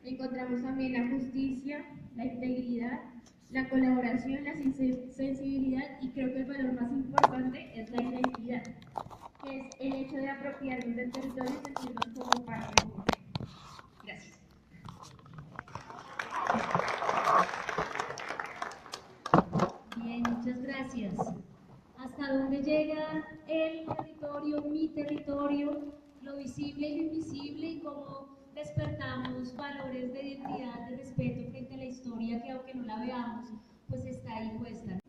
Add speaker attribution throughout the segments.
Speaker 1: Encontramos también la justicia, la integridad, la colaboración, la sensibilidad y creo que el valor más importante es la identidad, que es el hecho de apropiarnos del territorio y sentirnos como parte del mundo. Gracias.
Speaker 2: Bien, muchas gracias. ¿Hasta dónde llega el territorio, mi territorio, lo visible y lo invisible y cómo despertamos valores de identidad, de respeto frente a la historia que aunque no la veamos, pues está ahí puesta?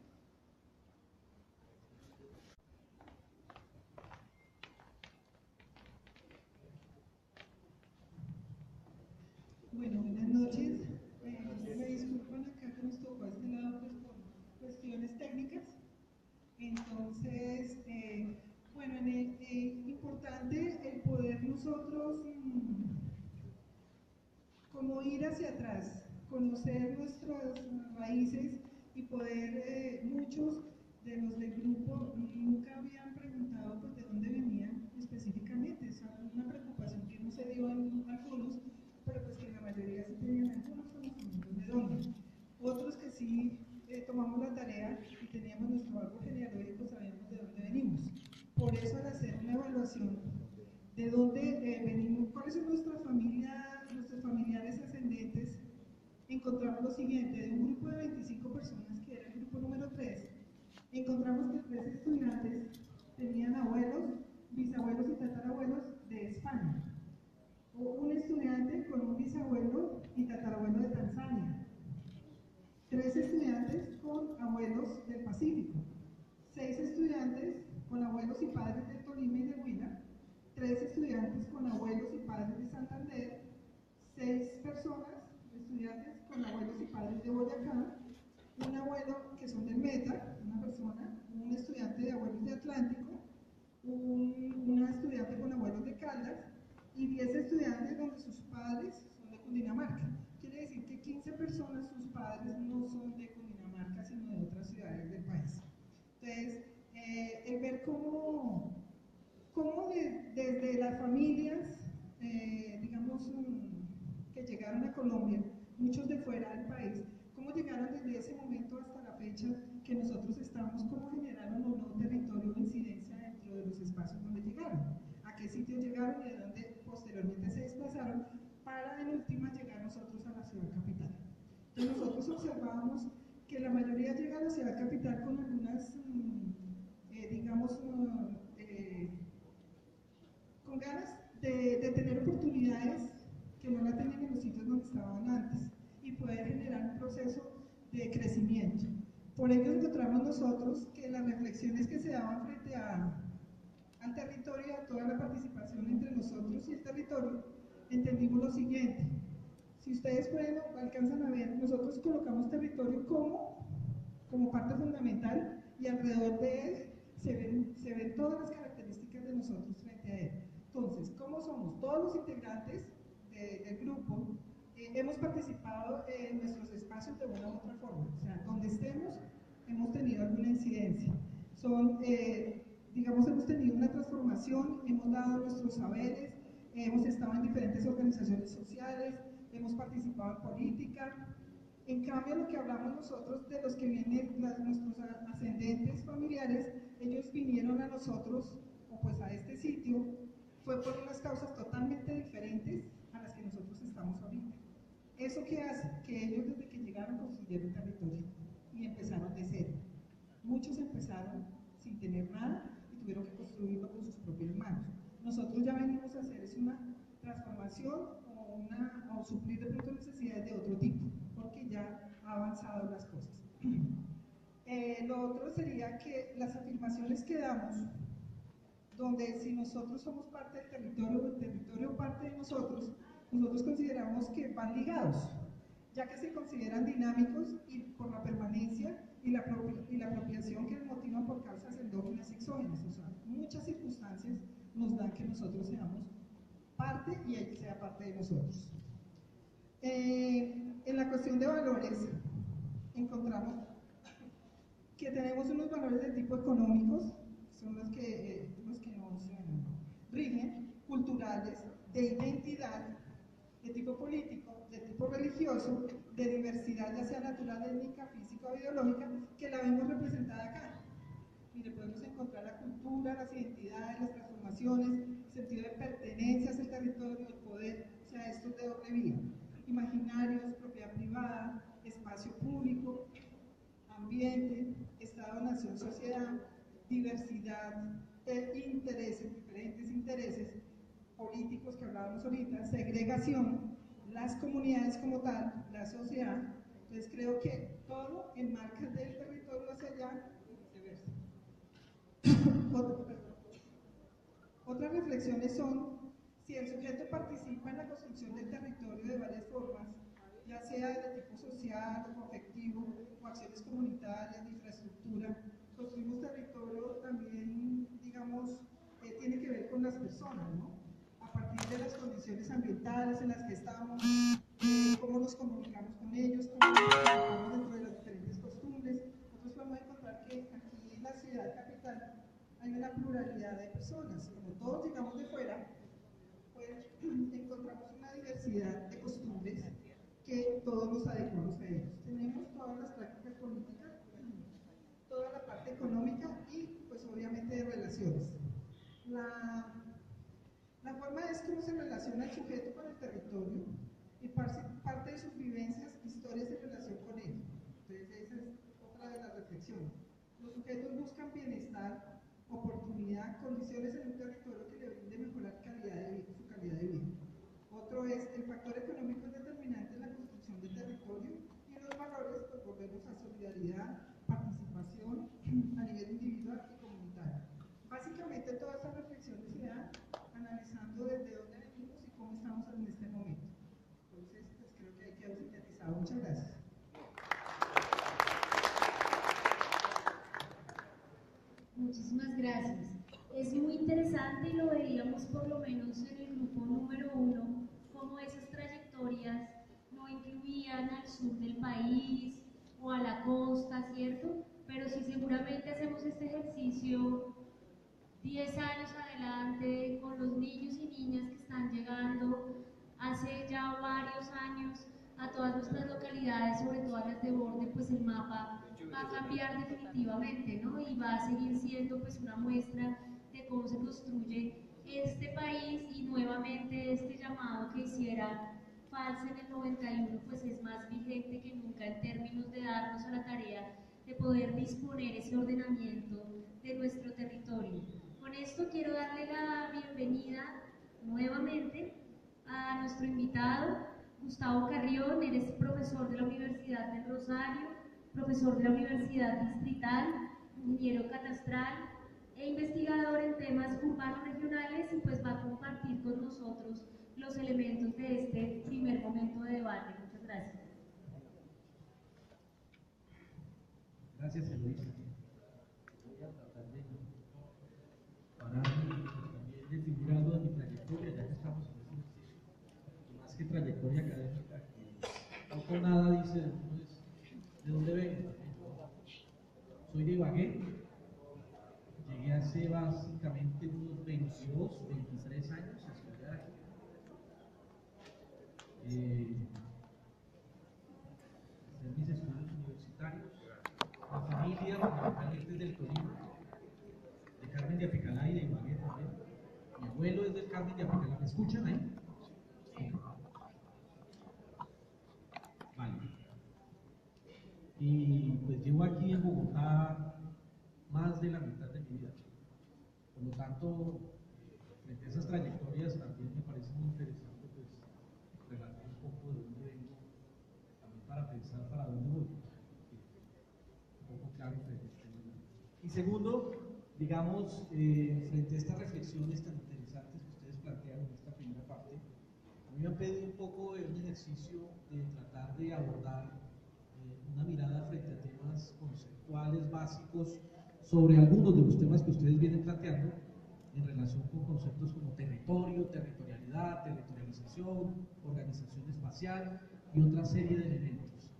Speaker 3: Bueno, buenas noches. Me disculpan acá que nos tocó a este lado pues, por cuestiones técnicas. Entonces, bueno, importante el poder nosotros como ir hacia atrás, conocer nuestras raíces y poder, muchos de los del grupo nunca habían preguntado pues, de dónde venían específicamente. Es una preocupación que no se dio en algunos, pero pues que la mayoría sí tenían algunos conocimientos de dónde. Otros que sí tomamos la tarea y teníamos nuestro árbol genealógico, sabíamos de dónde venimos. Por eso al hacer una evaluación de dónde venimos, cuáles son nuestras familiares ascendentes, encontramos lo siguiente: de un grupo de 25 personas, que era el grupo número 3, encontramos que 3 estudiantes tenían abuelos, bisabuelos y tatarabuelos de España, o un estudiante con un bisabuelo y tatarabuelo de Tanzania, 3 estudiantes con abuelos del Pacífico, 6 estudiantes con abuelos y padres de Tolima y de Huila, 3 estudiantes con abuelos y padres de Santander, 6 personas, estudiantes con abuelos y padres de Boyacá, un abuelo que son del Meta, una persona, un estudiante de abuelos de Atlántico, una estudiante con abuelos de Caldas y 10 estudiantes donde sus padres son de Cundinamarca. Quiere decir que 15 personas, sus padres no son de Cundinamarca, sino de otras ciudades del país. Entonces, el ver cómo desde las familias, digamos, que llegaron a Colombia, muchos de fuera del país, cómo llegaron desde ese momento hasta la fecha que nosotros estamos, cómo generaron o no territorio o incidencia dentro de los espacios donde llegaron, a qué sitios llegaron y de dónde posteriormente se desplazaron para en última llegar nosotros a la ciudad capital. Entonces nosotros observábamos que la mayoría llega a la ciudad capital con algunas, digamos, con ganas de tener oportunidades que no la tenían en los sitios donde estaban antes y poder generar un proceso de crecimiento. Por ello encontramos nosotros que las reflexiones que se daban frente al territorio, a toda la participación entre nosotros y el territorio, entendimos lo siguiente: si ustedes pueden o alcanzan a ver, nosotros colocamos territorio como parte fundamental y alrededor de él se ven todas las características de nosotros frente a él. Entonces, ¿cómo somos? Todos los integrantes del grupo hemos participado en nuestros espacios de una u otra forma, o sea, donde estemos hemos tenido alguna incidencia. Digamos, hemos tenido una transformación, hemos dado nuestros saberes, hemos estado en diferentes organizaciones sociales, hemos participado en política. En cambio, lo que hablamos nosotros de los que vienen, nuestros ascendentes familiares, ellos vinieron a nosotros, o pues a este sitio, fue por unas causas totalmente diferentes a las que nosotros estamos ahorita. ¿Eso qué hace? Que ellos desde que llegaron construyeron territorio y empezaron de cero. Muchos empezaron sin tener nada y tuvieron que construirlo con sus propias manos. Nosotros ya venimos a hacer es una transformación o suplir de pronto necesidades de otro tipo, porque ya ha avanzado las cosas. Lo otro sería que las afirmaciones que damos, donde si nosotros somos parte del territorio o el territorio parte de nosotros consideramos que van ligados, ya que se consideran dinámicos y por la permanencia y la apropiación que nos motivan por causas endógenas y exógenas. O sea, muchas circunstancias nos dan que nosotros seamos parte y él sea parte de nosotros. En la cuestión de valores, encontramos que tenemos unos valores de tipo económicos, son los que nos rigen, culturales, de identidad, de tipo político, de religioso, de diversidad, ya sea natural, étnica, física o ideológica, que la vemos representada acá. Mire, podemos encontrar la cultura, las identidades, las transformaciones, el sentido de pertenencia hacia el territorio, el poder, o sea, esto es de doble vía. Imaginarios, propiedad privada, espacio público, ambiente, Estado, nación, sociedad, diversidad de intereses, diferentes intereses políticos que hablábamos ahorita, segregación, las comunidades como tal, la sociedad. Entonces creo que todo enmarca del territorio hacia allá y viceversa. Otras reflexiones son si el sujeto participa en la construcción del territorio de varias formas, ya sea de tipo social o afectivo, o acciones comunitarias, de infraestructura. Construimos territorio también, digamos, tiene que ver con las personas, ¿no? A partir de las condiciones ambientales en las que estamos, cómo nos comunicamos con ellos, cómo nos comunicamos dentro de las diferentes costumbres. Nosotros podemos encontrar que aquí en la ciudad capital hay una pluralidad de personas. Como todos llegamos de fuera, pues encontramos una diversidad de costumbres que todos nos adecuamos a ellos. Tenemos todas las prácticas políticas, toda la parte económica y pues obviamente de relaciones. La forma es cómo se relaciona el sujeto con el territorio y parte de sus vivencias, historias en relación con él. Entonces esa es otra de las reflexiones. Los sujetos buscan bienestar, oportunidad, condiciones en un territorio que le brinde mejorar su calidad de vida. Otro es el factor económico es determinante en la construcción del territorio y los valores, pues volvemos a solidaridad, participación a nivel individual y comunitario. Básicamente todas estas reflexiones se dan analizando desde dónde venimos y cómo estamos en este momento. Entonces, pues creo que ahí quedó sintetizado. Muchas gracias.
Speaker 2: Muchísimas gracias. Es muy interesante y lo veíamos por lo menos en el grupo número 1, cómo esas trayectorias no incluían al sur del país o a la costa, ¿cierto? Pero si seguramente hacemos este ejercicio 10 años adelante con los niños y niñas que están llegando hace ya varios años a todas nuestras localidades, sobre todo a las de borde, pues el mapa va a cambiar definitivamente, ¿no? Y va a seguir siendo pues una muestra de cómo se construye este país y nuevamente este llamado que hiciera Falsa en el 91 pues es más vigente que nunca en términos de darnos a la tarea de poder disponer ese ordenamiento de nuestro territorio. Con esto quiero darle la bienvenida nuevamente a nuestro invitado, Gustavo Carrión. Él es profesor de la Universidad del Rosario, profesor de la Universidad Distrital, ingeniero catastral e investigador en temas urbanos regionales y pues va a compartir con nosotros los elementos de este primer momento de debate. Muchas gracias.
Speaker 4: Gracias, Eloisa. Voy a tratar de también definir algo de mi trayectoria, ya que estamos en este ejercicio. Más que trayectoria académica, que poco nada dice de dónde vengo. Soy de Ibagué, llegué hace básicamente unos 22, 23 años a estudiar aquí. Hacer mis estudios universitarios. Mi familia fundamentalmente es del Tolima, de Carmen de Apicalá y de Ibagué también. Mi abuelo es del Carmen de Apicalá. ¿Me escuchan ahí? Sí. Vale. Y pues llevo aquí en Bogotá más de la mitad de mi vida. Por lo tanto, frente a esas trayectorias también me parece muy interesante pues relatar un poco de dónde vengo, también para pensar para dónde voy. Un poco claro frente a este tema. Y segundo, digamos, frente a estas reflexiones tan interesantes que ustedes plantean en esta primera parte, a mí me han pedido un poco de un ejercicio de tratar de abordar una mirada frente a temas conceptuales básicos sobre algunos de los temas que ustedes vienen planteando en relación con conceptos como territorio, territorialidad, territorialización, organización espacial y otra serie de elementos.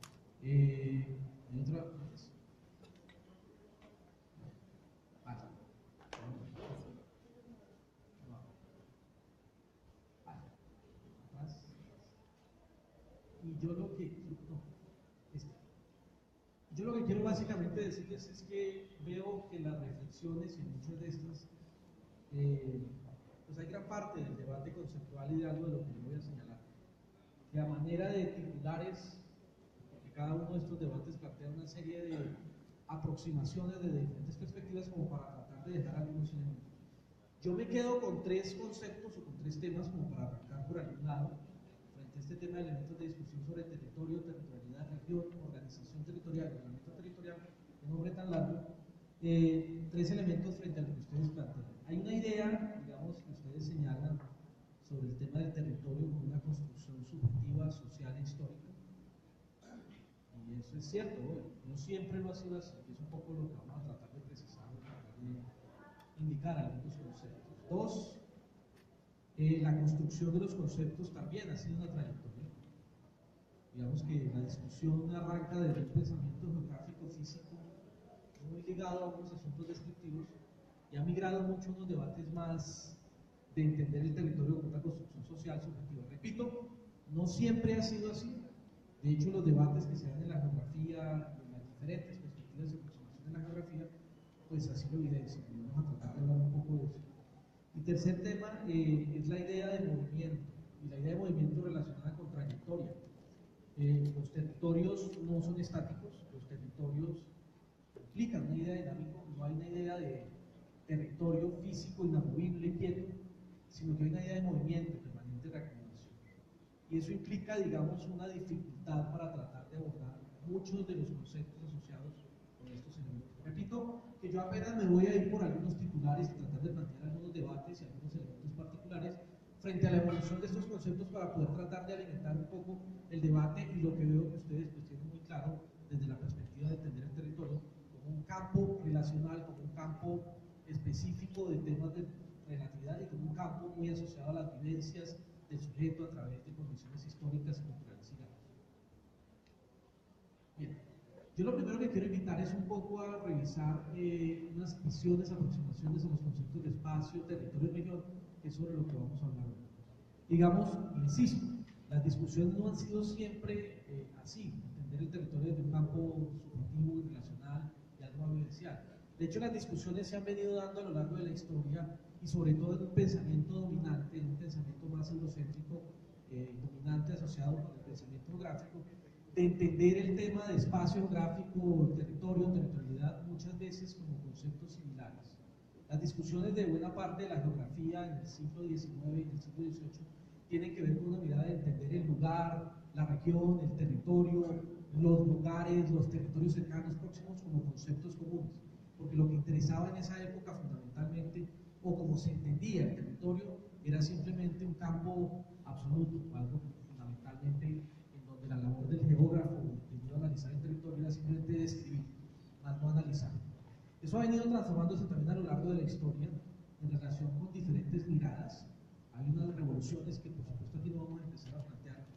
Speaker 4: y yo lo que, no, este. Yo lo que quiero básicamente decirles es que veo que las reflexiones y muchas de estas, pues hay gran parte del debate conceptual y de algo de lo que yo voy a señalar, que a manera de titulares, porque cada uno de estos debates plantea una serie de aproximaciones de diferentes perspectivas como para tratar de dejar algunos elementos. Yo me quedo con tres conceptos o con tres temas como para arrancar por algún lado, frente a este tema de elementos de discusión sobre territorio, territorialidad, región, organización territorial, ordenamiento territorial, un nombre tan largo, tres elementos frente a lo que ustedes plantean. Hay una idea, digamos, que ustedes señalan sobre el tema del territorio como una construcción subjetiva, social e histórica, y eso es cierto, no siempre lo ha sido así, es un poco lo que vamos a tratar de precisar, tratar de indicar algunos conceptos. Dos, la construcción de los conceptos también ha sido una trayectoria. Digamos que la discusión arranca desde un pensamiento geográfico, físico, muy ligado a unos asuntos descriptivos, y ha migrado mucho a unos debates más de entender el territorio como una construcción social subjetiva. Repito, no siempre ha sido así. De hecho, los debates que se dan en la geografía, en las diferentes perspectivas de aproximación en la geografía, pues así lo evidencian. Vamos a tratar de hablar un poco de eso. Y tercer tema es la idea de movimiento, y la idea de movimiento relacionada con trayectoria. Los territorios no son estáticos, los territorios implican una idea dinámica, no hay una idea de territorio físico, inamovible, quieto, sino que hay una idea de movimiento, permanente reactivación. Y eso implica, digamos, una dificultad para tratar de abordar muchos de los conceptos asociados con estos elementos. Repito que yo apenas me voy a ir por algunos titulares y tratar de plantear algunos debates y algunos elementos particulares frente a la evolución de estos conceptos para poder tratar de alimentar un poco el debate y lo que veo que ustedes pues tienen muy claro desde la perspectiva de entender el territorio como un campo relacional, como un campo específico de temas de relatividad y como un campo muy asociado a las vivencias del sujeto a través de condiciones históricas, culturales y legales. Bien, yo lo primero que quiero invitar es un poco a revisar unas visiones, aproximaciones a los conceptos de espacio, territorio y región, que es sobre lo que vamos a hablar hoy. Digamos, insisto, las discusiones no han sido siempre así, entender el territorio desde un campo subjetivo y relacional y algo vivencial. De hecho, las discusiones se han venido dando a lo largo de la historia y sobre todo en un pensamiento dominante, en un pensamiento más eurocéntrico, dominante asociado con el pensamiento geográfico, de entender el tema de espacio geográfico, territorio, territorialidad, muchas veces como conceptos similares. Las discusiones de buena parte de la geografía en el siglo XIX y en el siglo XVIII tienen que ver con una mirada de entender el lugar, la región, el territorio, los lugares, los territorios cercanos, próximos como conceptos comunes. Porque lo que interesaba en esa época fundamentalmente, o como se entendía el territorio, era simplemente un campo absoluto, algo fundamentalmente en donde la labor del geógrafo que analizar el territorio era simplemente describir, más no analizar. Eso ha venido transformándose también a lo largo de la historia en relación con diferentes miradas. Hay unas revoluciones que por supuesto aquí no vamos a empezar a plantear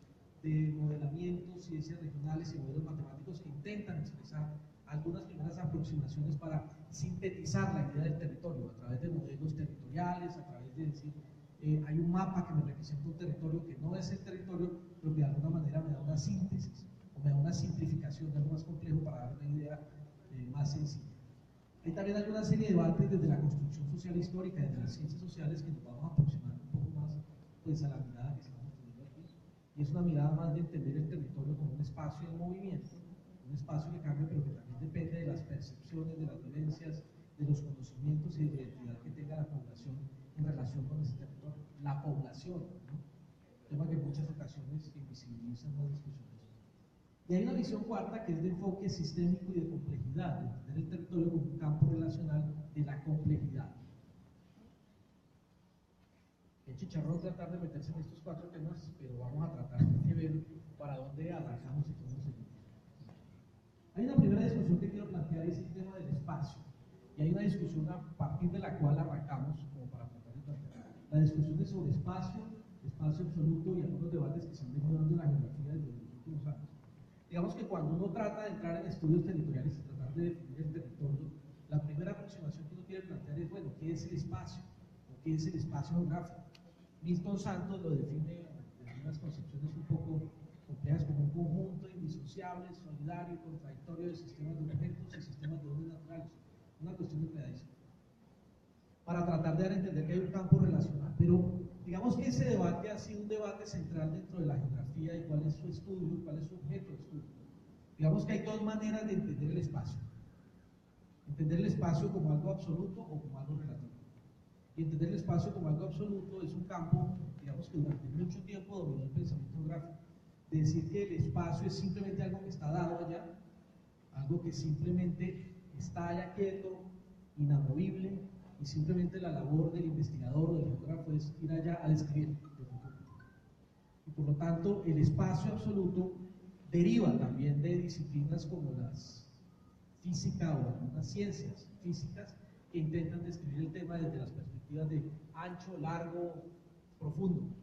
Speaker 4: de modelamientos, ciencias regionales y modelos matemáticos que intentan expresar algunas primeras aproximaciones para sintetizar la idea del territorio a través de modelos territoriales, a través de decir, hay un mapa que me representa un territorio que no es el territorio, pero que de alguna manera me da una síntesis o me da una simplificación de algo más complejo para dar una idea más sencilla. Hay también alguna serie de debates desde la construcción social histórica, desde las ciencias sociales, que nos vamos a aproximar un poco más pues, a la mirada que estamos teniendo aquí. Y es una mirada más de entender el territorio como un espacio en movimiento, un espacio que cambia, pero que también depende de las percepciones, de las vivencias, de los conocimientos y de la identidad que tenga la población en relación con ese territorio. La población, ¿no? Tema que en muchas ocasiones invisibilizan las discusiones. Y hay una visión cuarta que es de enfoque sistémico y de complejidad, de entender el territorio como un campo relacional de la complejidad. El chicharrón tratar de meterse en estos cuatro temas, pero vamos a tratar de ver para dónde arrancamos y cómo seguimos. Hay una primera discusión que quiero plantear, es el tema del espacio. Y hay una discusión a partir de la cual arrancamos, como para tratar de plantear. La discusión es sobre espacio, espacio absoluto y algunos debates que se han venido dando en la geografía desde los últimos años. Digamos que cuando uno trata de entrar en estudios territoriales y tratar de definir el territorio, la primera aproximación que uno quiere plantear es, bueno, ¿qué es el espacio? ¿O qué es el espacio geográfico? Milton Santos lo define en unas concepciones un poco complejas como un conjunto indisociable, solidario y contradictorio de sistemas de objetos y sistemas de órdenes naturales. Una cuestión enredadísima. Para tratar de dar a entender que hay un campo relacional. Pero digamos que ese debate ha sido un debate central dentro de la geografía y cuál es su estudio, cuál es su objeto de estudio. Digamos que hay dos maneras de entender el espacio. Entender el espacio como algo absoluto o como algo relativo. Y entender el espacio como algo absoluto es un campo, digamos que durante mucho tiempo dominó el pensamiento gráfico. De decir que el espacio es simplemente algo que está dado allá, algo que simplemente está allá quieto, inamovible, y simplemente la labor del investigador o del geógrafo es ir allá a describir. Y por lo tanto, el espacio absoluto deriva también de disciplinas como las física o algunas ciencias físicas que intentan describir el tema desde las perspectivas de ancho, largo, profundo.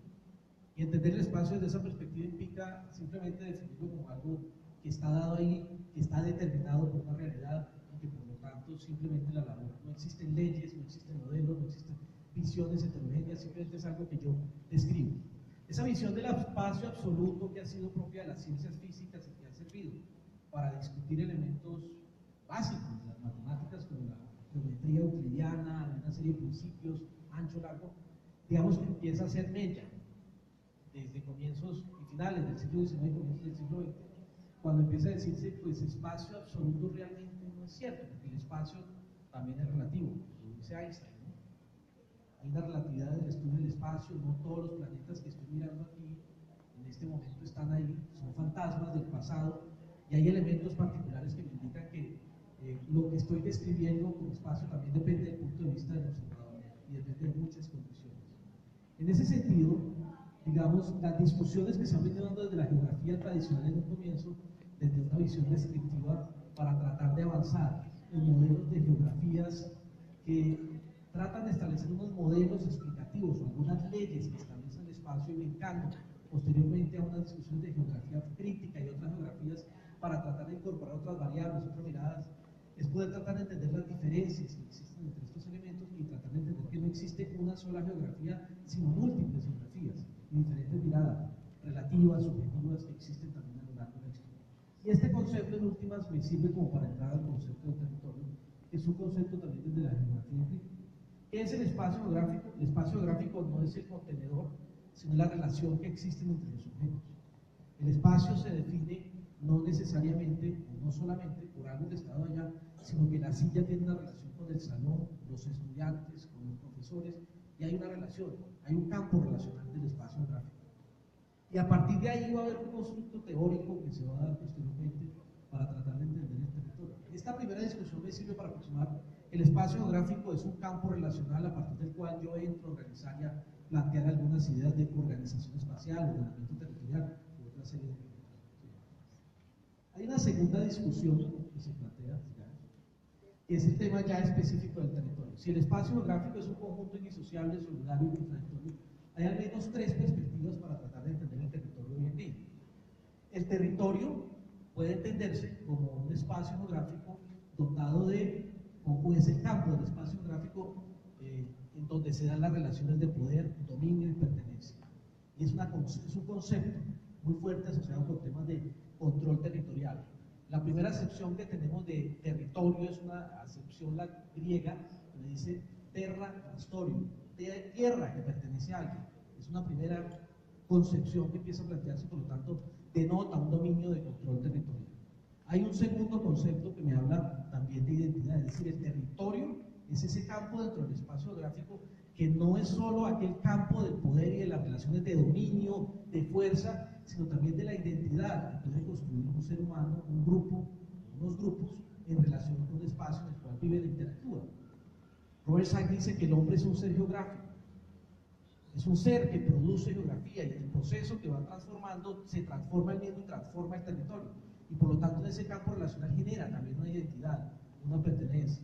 Speaker 4: Y entender el espacio desde esa perspectiva implica simplemente definirlo como algo que está dado ahí, que está determinado por una realidad y que por lo tanto simplemente la labor. No existen leyes, no existen modelos, no existen visiones heterogéneas, simplemente es algo que yo describo. Esa visión del espacio absoluto que ha sido propia de las ciencias físicas y que ha servido para discutir elementos básicos de las matemáticas como la geometría euclidiana, una serie de principios, ancho, largo, digamos que empieza a ser mella desde comienzos y finales del siglo XIX y comienzos del siglo XX, cuando empieza a decirse, pues espacio absoluto realmente no es cierto, porque el espacio también es relativo, lo dice Einstein, ¿no? Hay una relatividad del estudio del espacio, no todos los planetas que estoy mirando aquí en este momento están ahí, son fantasmas del pasado, y hay elementos particulares que me indican que lo que estoy describiendo como espacio también depende del punto de vista del observador y depende de muchas condiciones. En ese sentido, digamos, las discusiones que se han venido dando desde la geografía tradicional en un comienzo, desde una visión descriptiva, para tratar de avanzar en modelos de geografías que tratan de establecer unos modelos explicativos o algunas leyes que establecen el espacio y brincando posteriormente a unas discusiones de geografía crítica y otras geografías para tratar de incorporar otras variables, otras miradas, es poder tratar de entender las diferencias que existen entre estos elementos y tratar de entender que no existe una sola geografía, sino múltiples geografías y diferentes miradas relativas, subjetivas, que existen también a lo largo de la historia. Y este concepto, en últimas, me sirve como para entrar al concepto de territorio, que es un concepto también desde la geografía empírica. ¿Qué es el espacio geográfico? El espacio geográfico no es el contenedor, sino la relación que existe entre los objetos. El espacio se define no necesariamente, o no solamente, por algo que está allá, sino que la silla tiene una relación con el salón, los estudiantes, con los profesores, y hay una relación, hay un campo relacional del espacio geográfico. Y a partir de ahí va a haber un constructo teórico que se va a dar posteriormente para tratar de entender el territorio. Esta primera discusión me sirve para aproximar el espacio geográfico es un campo relacional a partir del cual yo entro a organizar y a plantear algunas ideas de organización espacial, ordenamiento territorial y otra serie de cosas. Hay una segunda discusión que se plantea, que es el tema ya específico del territorio. Si el espacio geográfico es un conjunto indisociable, solidario y contradictorio, hay al menos tres perspectivas para tratar de entender el territorio hoy en día. El territorio puede entenderse como un espacio geográfico dotado de, o es el campo del espacio geográfico en donde se dan las relaciones de poder, dominio y pertenencia. Y es un concepto muy fuerte asociado con temas de control territorial. La primera acepción que tenemos de territorio es una acepción griega que dice terra historio, tierra que pertenece a alguien. Es una primera concepción que empieza a plantearse, por lo tanto, denota un dominio de control territorial. Hay un segundo concepto que me habla también de identidad, es decir, el territorio es ese campo dentro del espacio geográfico que no es solo aquel campo del poder y de las relaciones de dominio, de fuerza, sino también de la identidad que puede construir un ser humano, un grupo, unos grupos, en relación con un espacio en el cual viven e interactúan. Robert Sachs dice que el hombre es un ser geográfico, es un ser que produce geografía y en el proceso que va transformando, se transforma el mismo y transforma el territorio. Y por lo tanto en ese campo relacional genera también una identidad, una pertenencia.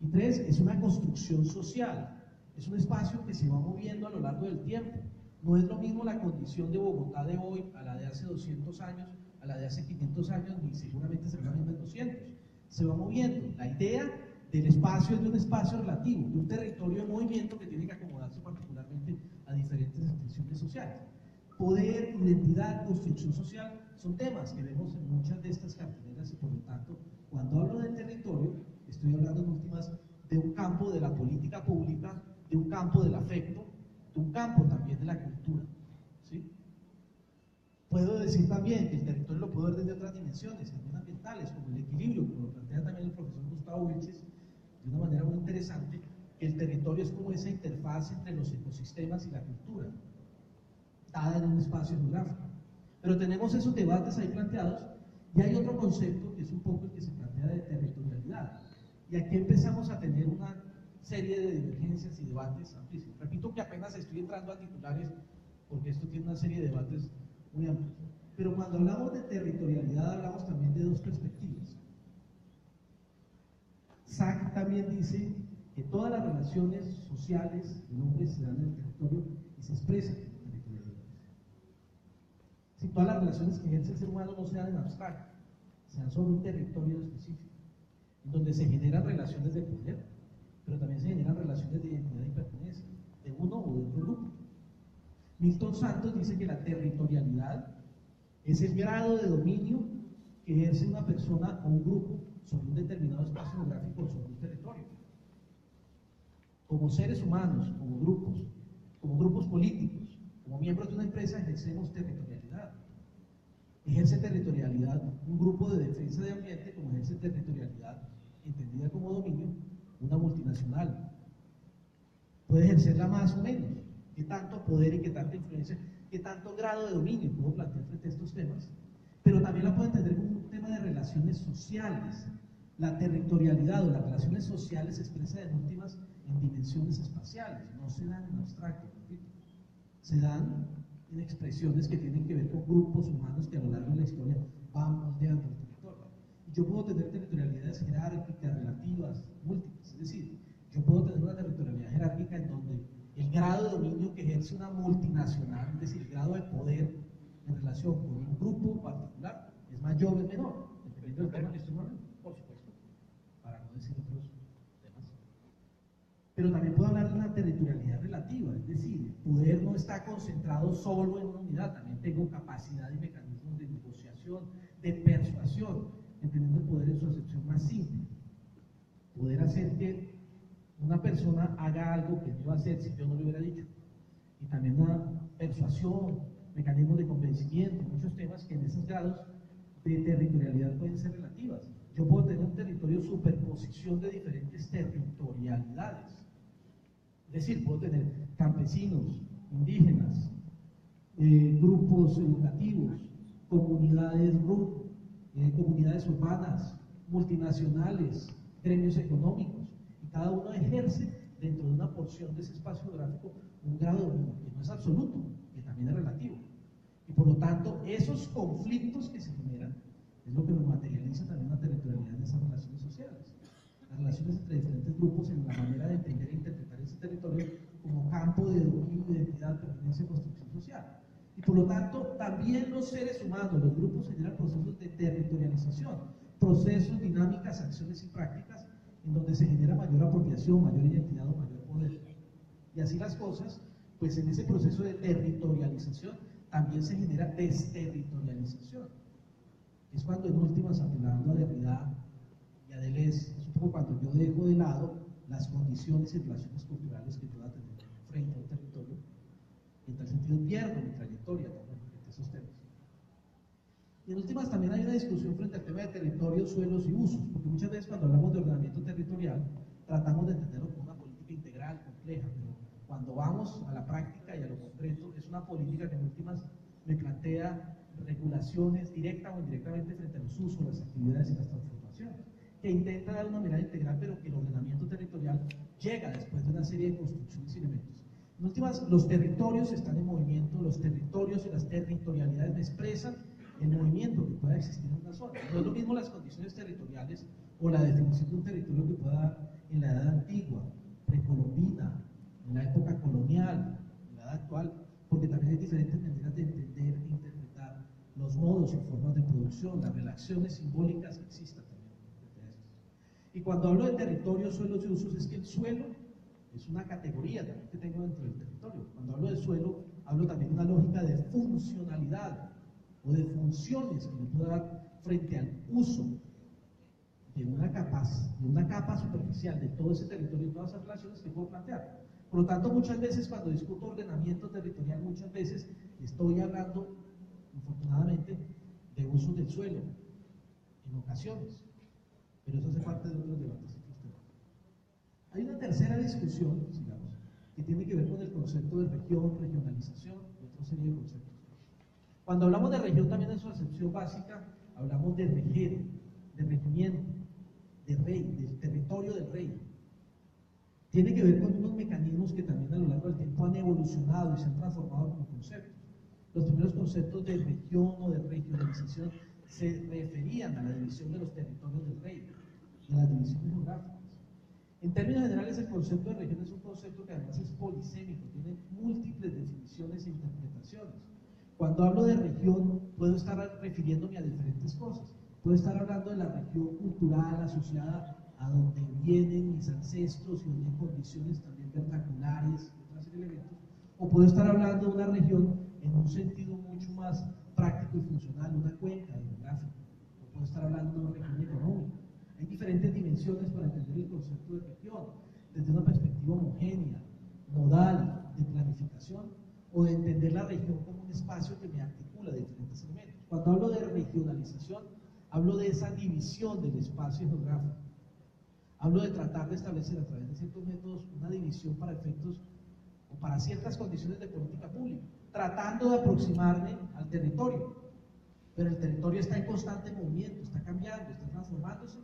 Speaker 4: Y tres, es una construcción social, es un espacio que se va moviendo a lo largo del tiempo. No es lo mismo la condición de Bogotá de hoy a la de hace 200 años, a la de hace 500 años, ni seguramente será la misma en 200. Se va moviendo. La idea del espacio es de un espacio relativo, de un territorio en movimiento que tiene que acomodarse particularmente a diferentes extensiones sociales. Poder, identidad, construcción social, son temas que vemos en muchas de estas carteleras y por lo tanto, cuando hablo del territorio, estoy hablando en últimas de un campo de la política pública, de un campo del afecto, de un campo también de la cultura, ¿sí? Puedo decir también que el territorio lo puedo ver desde otras dimensiones, también ambientales, como el equilibrio, como lo plantea también el profesor Gustavo Vilches, de una manera muy interesante, que el territorio es como esa interfaz entre los ecosistemas y la cultura, dada en un espacio geográfico. Pero tenemos esos debates ahí planteados, y hay otro concepto que es un poco el que se plantea de territorialidad. Y aquí empezamos a tener una serie de divergencias y debates amplísimos. Repito que apenas estoy entrando a titulares, porque esto tiene una serie de debates muy amplios. Pero cuando hablamos de territorialidad, hablamos también de dos perspectivas. Sack también dice que todas las relaciones sociales del hombre se dan en el territorio y se expresan en la territorialidad. Si todas las relaciones que ejerce el ser humano no se dan en abstracto, se dan sobre un territorio específico, en donde se generan relaciones de poder, pero también se generan relaciones de identidad y pertenencia, de uno o de otro grupo. Milton Santos dice que la territorialidad es el grado de dominio que ejerce una persona o un grupo sobre un determinado espacio geográfico o sobre un territorio. Como seres humanos, como grupos políticos, como miembros de una empresa, ejercemos territorialidad. Ejerce territorialidad un grupo de defensa de ambiente, como ejerce territorialidad, entendida como dominio, una multinacional. Puede ejercerla más o menos. ¿Qué tanto poder y qué tanta influencia, qué tanto grado de dominio puedo plantear frente a estos temas? Pero también la puedo entender como un tema de relaciones sociales. La territorialidad o las relaciones sociales se expresan en últimas en dimensiones espaciales, no se dan en abstracto, repito. Se dan en expresiones que tienen que ver con grupos humanos que a lo largo de la historia van moldeando el territorio. Y yo puedo tener territorialidades jerárquicas, relativas, múltiples, es decir, yo puedo tener una territorialidad jerárquica en donde el grado de dominio que ejerce una multinacional, es decir, el grado de poder en relación con un grupo particular, es mayor o es menor, dependiendo del tema que estoy hablando, por supuesto, para no decir otros temas. Pero también puedo hablar de una territorialidad relativa, es decir, el poder no está concentrado solo en una unidad, también tengo capacidad y mecanismos de negociación, de persuasión, entendiendo el poder en su acepción más simple. Poder hacer que una persona haga algo que no iba a hacer si yo no le hubiera dicho. Y también una persuasión, mecanismos de convencimiento, muchos temas que en esos grados de territorialidad pueden ser relativas. Yo puedo tener un territorio superposición de diferentes territorialidades. Es decir, puedo tener campesinos, indígenas, grupos educativos, comunidades comunidades urbanas, multinacionales, gremios económicos. Cada uno ejerce dentro de una porción de ese espacio geográfico un grado de dominio, que no es absoluto, que también es relativo. Y por lo tanto, esos conflictos que se generan es lo que nos materializa también la territorialidad de esas relaciones sociales. Las relaciones entre diferentes grupos en la manera de entender e interpretar ese territorio como campo de dominio, identidad, pertenencia y construcción social. Y por lo tanto, también los seres humanos, los grupos generan procesos de territorialización, procesos, dinámicas, acciones y prácticas en donde se genera mayor apropiación, mayor identidad o mayor poder. Y así las cosas, pues en ese proceso de territorialización también se genera desterritorialización. Es cuando en últimas, apelando a Derrida y a Deleuze, es un poco cuando yo dejo de lado las condiciones y relaciones culturales que pueda tener frente a un territorio, y en tal sentido pierdo mi trayectoria también frente a esos temas. Y en últimas también hay una discusión frente al tema de territorios, suelos y usos, porque muchas veces cuando hablamos de ordenamiento territorial tratamos de entenderlo como una política integral, compleja, pero cuando vamos a la práctica y a lo concreto es una política que en últimas me plantea regulaciones directa o indirectamente frente a los usos, las actividades y las transformaciones, que intenta dar una mirada integral, pero que el ordenamiento territorial llega después de una serie de construcciones y elementos. En últimas, los territorios están en movimiento, los territorios y las territorialidades me expresan el movimiento que pueda existir en una zona. No es lo mismo las condiciones territoriales o la definición de un territorio que pueda dar en la edad antigua, precolombina, en la época colonial, en la edad actual, porque también hay diferentes maneras de entender e interpretar los modos y formas de producción, las relaciones simbólicas que existan también entre estos. Y cuando hablo de territorios, suelos y usos, es que el suelo es una categoría también que tengo dentro del territorio. Cuando hablo de suelo, hablo también de una lógica de funcionalidad o de funciones que me puedo dar frente al uso de una capa superficial de todo ese territorio y todas esas relaciones que puedo plantear. Por lo tanto, muchas veces cuando discuto ordenamiento territorial, muchas veces estoy hablando, infortunadamente, de uso del suelo, en ocasiones, pero eso hace parte de otros debates y otros temas. Hay una tercera discusión, digamos, que tiene que ver con el concepto de región, regionalización y otra serie de conceptos. Cuando hablamos de región, también en su acepción básica, hablamos de reger, de regimiento, de rey, del territorio del rey. Tiene que ver con unos mecanismos que también a lo largo del tiempo han evolucionado y se han transformado como conceptos. Los primeros conceptos de región o de regionalización se referían a la división de los territorios del rey, de las divisiones geográficas. En términos generales, el concepto de región es un concepto que además es polisémico, tiene múltiples definiciones e interpretaciones. Cuando hablo de región, puedo estar refiriéndome a diferentes cosas. Puedo estar hablando de la región cultural asociada a donde vienen mis ancestros y donde hay condiciones también vernaculares y otra serie de elementos. O puedo estar hablando de una región en un sentido mucho más práctico y funcional, una cuenca hidrográfica. O puedo estar hablando de una región económica. Hay diferentes dimensiones para entender el concepto de región, desde una perspectiva homogénea, modal, de planificación, o de entender la región como un espacio que me articula diferentes elementos. Cuando hablo de regionalización, hablo de esa división del espacio geográfico. Hablo de tratar de establecer a través de ciertos métodos una división para efectos o para ciertas condiciones de política pública, tratando de aproximarme al territorio. Pero el territorio está en constante movimiento, está cambiando, está transformándose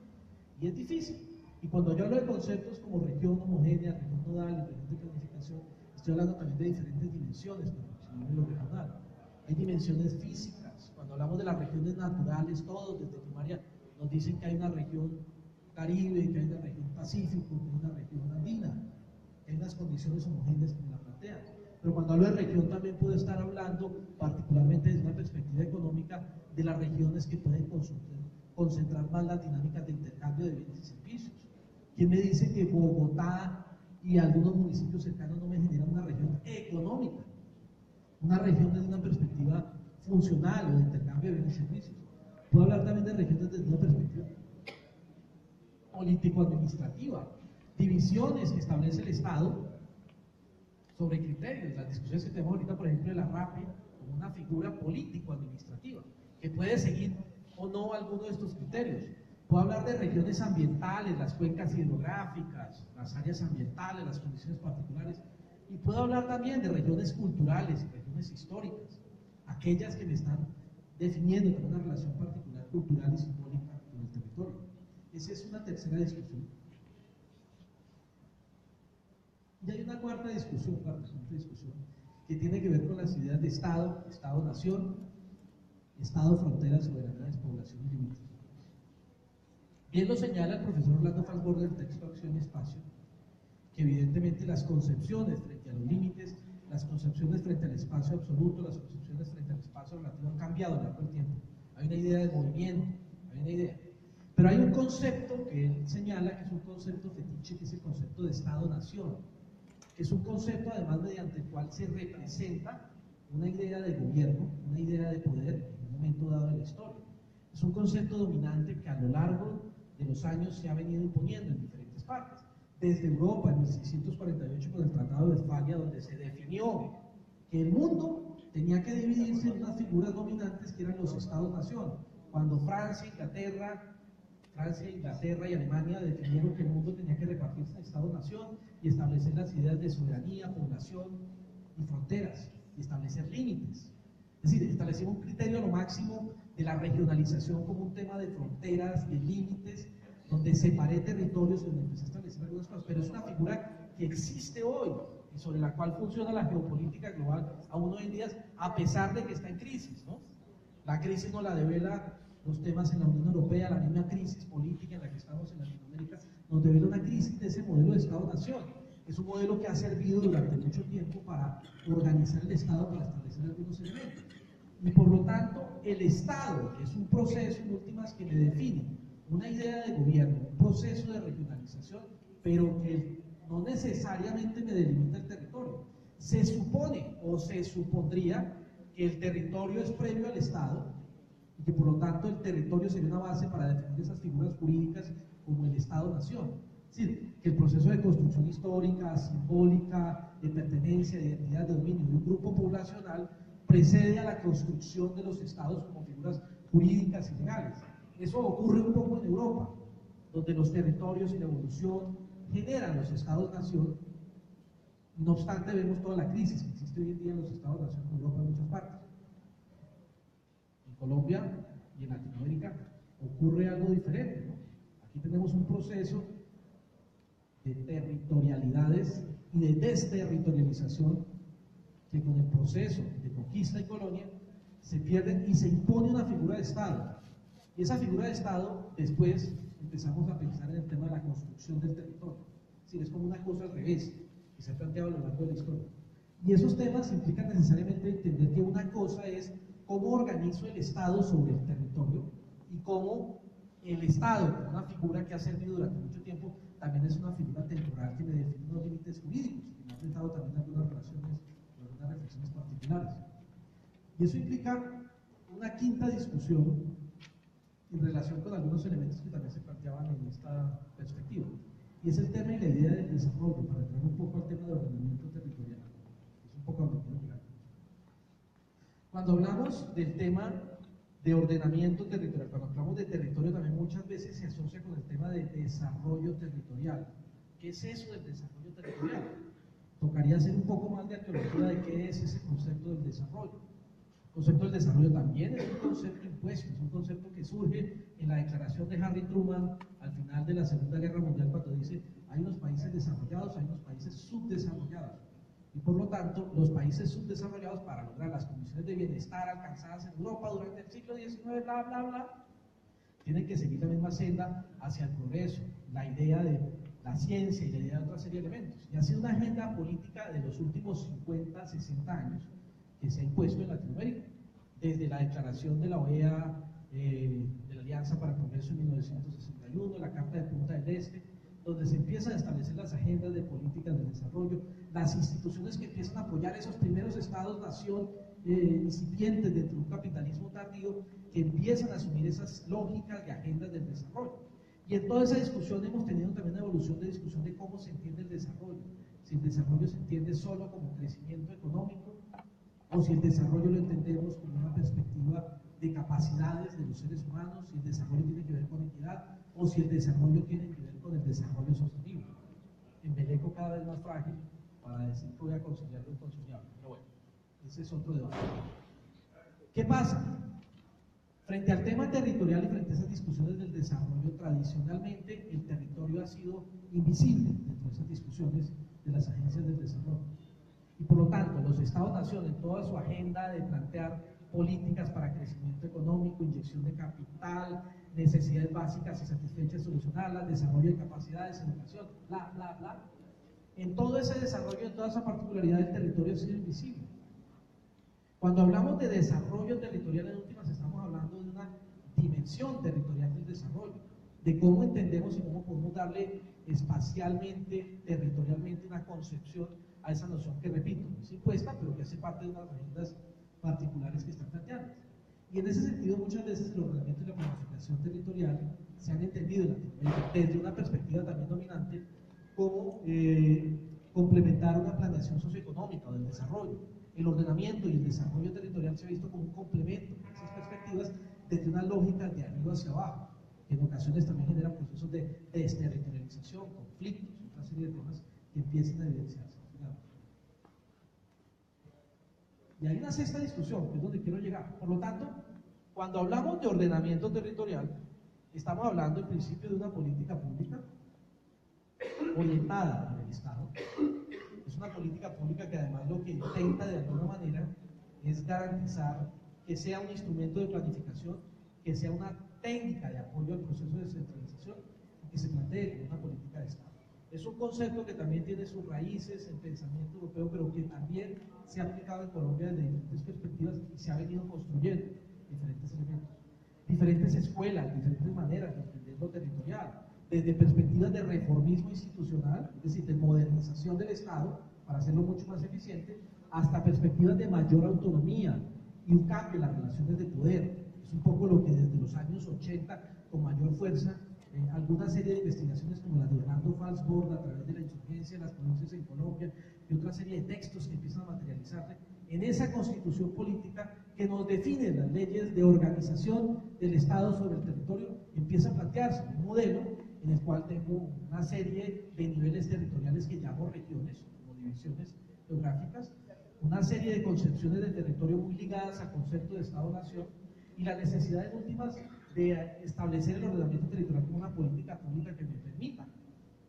Speaker 4: y es difícil. Y cuando yo hablo de conceptos como región homogénea, región nodal, región de planificación, estoy hablando también de diferentes dimensiones para aproximarme a lo regional. Hay dimensiones físicas. Cuando hablamos de las regiones naturales, todos desde primaria nos dicen que hay una región Caribe, que hay una región Pacífico, que hay una región andina, que hay unas condiciones homogéneas que me la plantean. Pero cuando hablo de región también puedo estar hablando, particularmente desde una perspectiva económica, de las regiones que pueden concentrar más las dinámicas de intercambio de bienes y servicios. ¿Quién me dice que Bogotá y algunos municipios cercanos no me generan una región económica? Una región desde una perspectiva funcional o de intercambio de bienes y servicios. Puedo hablar también de regiones desde una perspectiva político-administrativa, divisiones que establece el Estado sobre criterios. Las discusiones que tenemos ahorita, por ejemplo, de la RAPE, como una figura político-administrativa, que puede seguir o no alguno de estos criterios. Puedo hablar de regiones ambientales, las cuencas hidrográficas, las áreas ambientales, las condiciones particulares, y puedo hablar también de regiones culturales, regiones históricas, aquellas que me están definiendo con una relación particular, cultural y simbólica con el territorio. Esa es una tercera discusión. Y hay una cuarta discusión, que tiene que ver con las ideas de Estado, Estado-nación, Estado, fronteras, soberanía, despoblación y límites. Bien lo señala el profesor Orlando Falsborg del texto Acción y Espacio, que evidentemente las concepciones frente a los límites, las concepciones frente al espacio absoluto, las concepciones frente al espacio relativo han cambiado a lo largo del tiempo. Hay una idea de movimiento, hay una idea. Pero hay un concepto que él señala que es un concepto fetiche, que es el concepto de Estado-nación, que es un concepto además mediante el cual se representa una idea de gobierno, una idea de poder en un momento dado de la historia. Es un concepto dominante que a lo largo de los años se ha venido imponiendo en diferentes partes. Desde Europa en 1648 con el Tratado de Westfalia, donde se definió que el mundo tenía que dividirse en unas figuras dominantes que eran los Estados-nación. Cuando Francia, Inglaterra y Alemania definieron que el mundo tenía que repartirse en Estado-nación y establecer las ideas de soberanía, población y fronteras, y establecer límites. Es decir, establecimos un criterio a lo máximo de la regionalización como un tema de fronteras, de límites, donde separé territorios y donde empecé a establecer algunas cosas, pero es una figura que existe hoy y sobre la cual funciona la geopolítica global aún hoy en día, a pesar de que está en crisis, ¿no? La crisis nos la devela los temas en la Unión Europea, la misma crisis política en la que estamos en Latinoamérica, nos devela una crisis de ese modelo de Estado-nación. Es un modelo que ha servido durante mucho tiempo para organizar el Estado, para establecer algunos elementos. Y por lo tanto, el Estado es un proceso, en últimas, que me define una idea de gobierno, un proceso de regionalización, pero que no necesariamente me delimita el territorio. se supone o se supondría que el territorio es previo al Estado y que por lo tanto el territorio sería una base para definir esas figuras jurídicas como el Estado-Nación. Es decir, que el proceso de construcción histórica, simbólica, de pertenencia, de identidad, de dominio de un grupo poblacional precede a la construcción de los Estados como figuras jurídicas y legales. Eso ocurre un poco en Europa, donde los territorios y la evolución generan los Estados-Nación. No obstante, vemos toda la crisis que existe hoy en día en los Estados-Nación en Europa en muchas partes. En Colombia y en Latinoamérica ocurre algo diferente, ¿no? Aquí tenemos un proceso de territorialidades y de desterritorialización que con el proceso de conquista y colonia se pierde y se impone una figura de Estado. Y esa figura de Estado después empezamos a pensar en el tema de la construcción del territorio. Es decir, es como una cosa al revés que se ha planteado a lo largo de la historia. Y esos temas implican necesariamente entender que una cosa es cómo organizo el Estado sobre el territorio y cómo el Estado, como una figura que ha servido durante mucho tiempo, también es una figura temporal que me define unos límites jurídicos y me ha presentado también algunas relaciones, algunas reflexiones particulares. Y eso implica una quinta discusión en relación con algunos elementos que también se planteaban en esta perspectiva. Y es el tema y la idea del desarrollo, para entrar un poco al tema del ordenamiento territorial. Es un poco a lo que quiero llegar. Cuando hablamos del tema de ordenamiento territorial, cuando hablamos de territorio también muchas veces se asocia con el tema de desarrollo territorial. ¿Qué es eso del desarrollo territorial? Tocaría hacer un poco más de arqueología de qué es ese concepto del desarrollo. El concepto del desarrollo también es un concepto impuesto, es un concepto que surge en la declaración de Harry Truman al final de la Segunda Guerra Mundial, cuando dice hay unos países desarrollados, hay unos países subdesarrollados. Y por lo tanto, los países subdesarrollados, para lograr las condiciones de bienestar alcanzadas en Europa durante el siglo XIX, bla, bla, bla, tienen que seguir la misma senda hacia el progreso, la idea de la ciencia y la idea de otra serie de elementos. Y ha sido una agenda política de los últimos 50, 60 años que se ha impuesto en Latinoamérica, desde la declaración de la OEA, de la Alianza para el Progreso en 1961, la Carta de Punta del Este, donde se empiezan a establecer las agendas de políticas de desarrollo, las instituciones que empiezan a apoyar esos primeros estados-nación incipientes dentro de un capitalismo tardío, que empiezan a asumir esas lógicas de agendas del desarrollo. Y en toda esa discusión hemos tenido también una evolución de discusión de cómo se entiende el desarrollo. Si el desarrollo se entiende solo como crecimiento económico, o si el desarrollo lo entendemos como una perspectiva de capacidades de los seres humanos, si el desarrollo tiene que ver con equidad, o si el desarrollo tiene que ver con el desarrollo sostenible. Embeleco cada vez más frágil para decir que voy a conciliar lo inconciliable. Pero bueno, ese es otro debate. ¿Qué pasa? Frente al tema territorial y frente a esas discusiones del desarrollo, tradicionalmente el territorio ha sido invisible dentro de esas discusiones de las agencias del desarrollo. Y por lo tanto, los Estados-nación, en toda su agenda de plantear políticas para crecimiento económico, inyección de capital, necesidades básicas y satisfechas, solucionarlas, desarrollo de capacidades, educación, bla, bla, bla. En todo ese desarrollo, en toda esa particularidad del territorio ha sido invisible. Cuando hablamos de desarrollo territorial, en últimas estamos hablando de una dimensión territorial del desarrollo, de cómo entendemos y cómo podemos darle espacialmente, territorialmente una concepción a esa noción que, repito, es impuesta, pero que hace parte de unas agendas particulares que están planteadas. Y en ese sentido, muchas veces el ordenamiento y la planificación territorial se han entendido en Latinoamérica desde una perspectiva también dominante como complementar una planeación socioeconómica o del desarrollo. El ordenamiento y el desarrollo territorial se ha visto como un complemento a esas perspectivas desde una lógica de arriba hacia abajo, que en ocasiones también generan procesos de desterritorialización, conflictos, otra serie de temas que empiezan a evidenciarse. Y hay una sexta discusión, que es donde quiero llegar. Por lo tanto, cuando hablamos de ordenamiento territorial, estamos hablando en principio de una política pública orientada en el Estado. Es una política pública que además lo que intenta de alguna manera es garantizar que sea un instrumento de planificación, que sea una técnica de apoyo al proceso de descentralización y que se plantee como una política de Estado. Es un concepto que también tiene sus raíces en pensamiento europeo, pero que también se ha aplicado en Colombia desde diferentes perspectivas y se ha venido construyendo diferentes elementos, diferentes escuelas, diferentes maneras de entender lo territorial, desde perspectivas de reformismo institucional, es decir, de modernización del Estado, para hacerlo mucho más eficiente, hasta perspectivas de mayor autonomía y un cambio en las relaciones de poder. Es un poco lo que desde los años 80, con mayor fuerza, alguna serie de investigaciones como la de Orlando Falsborg a través de la insurgencia, las provincias en Colombia y otra serie de textos que empiezan a materializarse en esa constitución política que nos define las leyes de organización del Estado sobre el territorio, empieza a plantearse un modelo en el cual tengo una serie de niveles territoriales que llamo regiones, como divisiones geográficas, una serie de concepciones de territorio muy ligadas al concepto de Estado-Nación y la necesidad en últimas de establecer el ordenamiento territorial como una política pública que me permita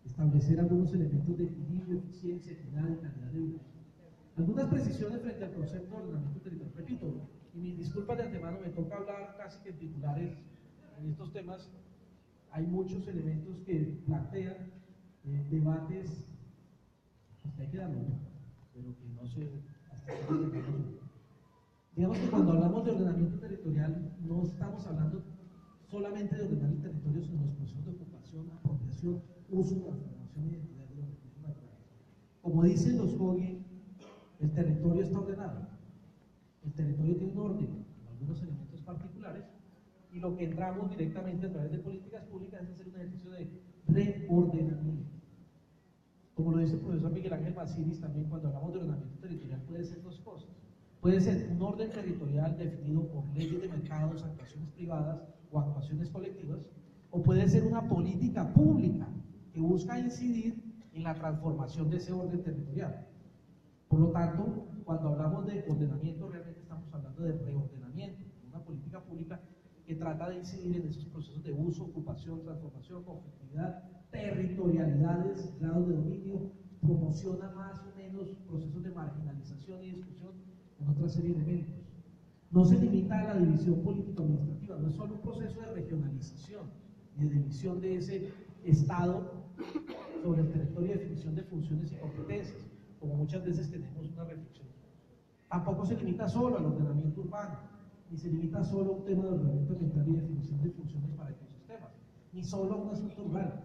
Speaker 4: establecer algunos elementos de equilibrio, eficiencia, equidad y calidad de vida. Algunas precisiones frente al concepto de ordenamiento territorial. Repito, y mis disculpas de antemano, me toca hablar casi que en titulares en estos temas. Hay muchos elementos que plantean debates, hasta hay que darlo, ¿no? Pero que no sé hasta qué. Digamos que cuando hablamos de ordenamiento territorial, no estamos hablando solamente de ordenar el territorio, sino los procesos de ocupación, apropiación, uso, transformación y identidad de los recursos naturales. Como dicen los Hogue, el territorio está ordenado, el territorio tiene un orden, con algunos elementos particulares, y lo que entramos directamente a través de políticas públicas es hacer un ejercicio de reordenamiento. Como lo dice el profesor Miguel Ángel Maciris, también cuando hablamos de ordenamiento territorial puede ser dos cosas. Puede ser un orden territorial definido por leyes de mercados, actuaciones privadas o actuaciones colectivas, o puede ser una política pública que busca incidir en la transformación de ese orden territorial. Por lo tanto, cuando hablamos de ordenamiento, realmente estamos hablando de reordenamiento, una política pública que trata de incidir en esos procesos de uso, ocupación, transformación, conflictividad, territorialidades, grados de dominio, promociona más o menos procesos de marginalización y discusión en otra serie de elementos. No se limita a la división político-administrativa, no es solo un proceso de regionalización y de división de ese Estado sobre el territorio, de definición de funciones y competencias, como muchas veces tenemos una reflexión. Tampoco se limita solo al ordenamiento urbano, ni se limita solo a un tema de ordenamiento ambiental y definición de funciones para ecosistemas, ni solo a un asunto rural.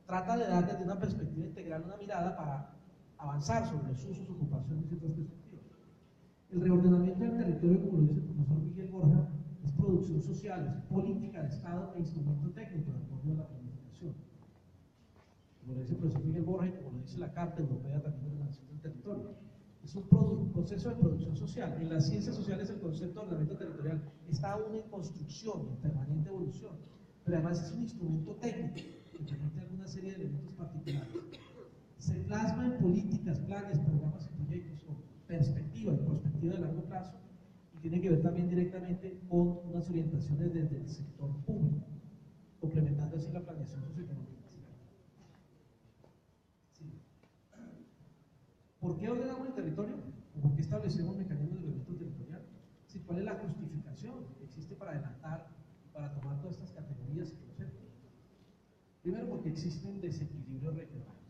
Speaker 4: Trata de dar desde una perspectiva integral una mirada para avanzar sobre los usos, ocupaciones y otras perspectivas. El reordenamiento del territorio, como lo dice el profesor Miguel Borja, es producción social, es política de Estado e instrumento técnico de apoyo a la planificación. Como lo dice el profesor Miguel Borja y como lo dice la Carta Europea también de Ordenación del Territorio. Es un proceso de producción social. En las ciencias sociales el concepto de ordenamiento territorial está aún en construcción, en permanente evolución, pero además es un instrumento técnico que permite alguna serie de elementos particulares. Se plasma en políticas, planes, programas y proyectos con perspectiva y prospectiva de largo plazo y tiene que ver también directamente con unas orientaciones desde el sector público, complementando así la planeación socioeconómica. ¿Por qué ordenamos el territorio? ¿O por qué establecemos mecanismos de ordenamiento territorial? ¿Sí? ¿Cuál es la justificación que existe para adelantar, para tomar todas estas categorías y conceptos? Primero, porque existen desequilibrios regionales.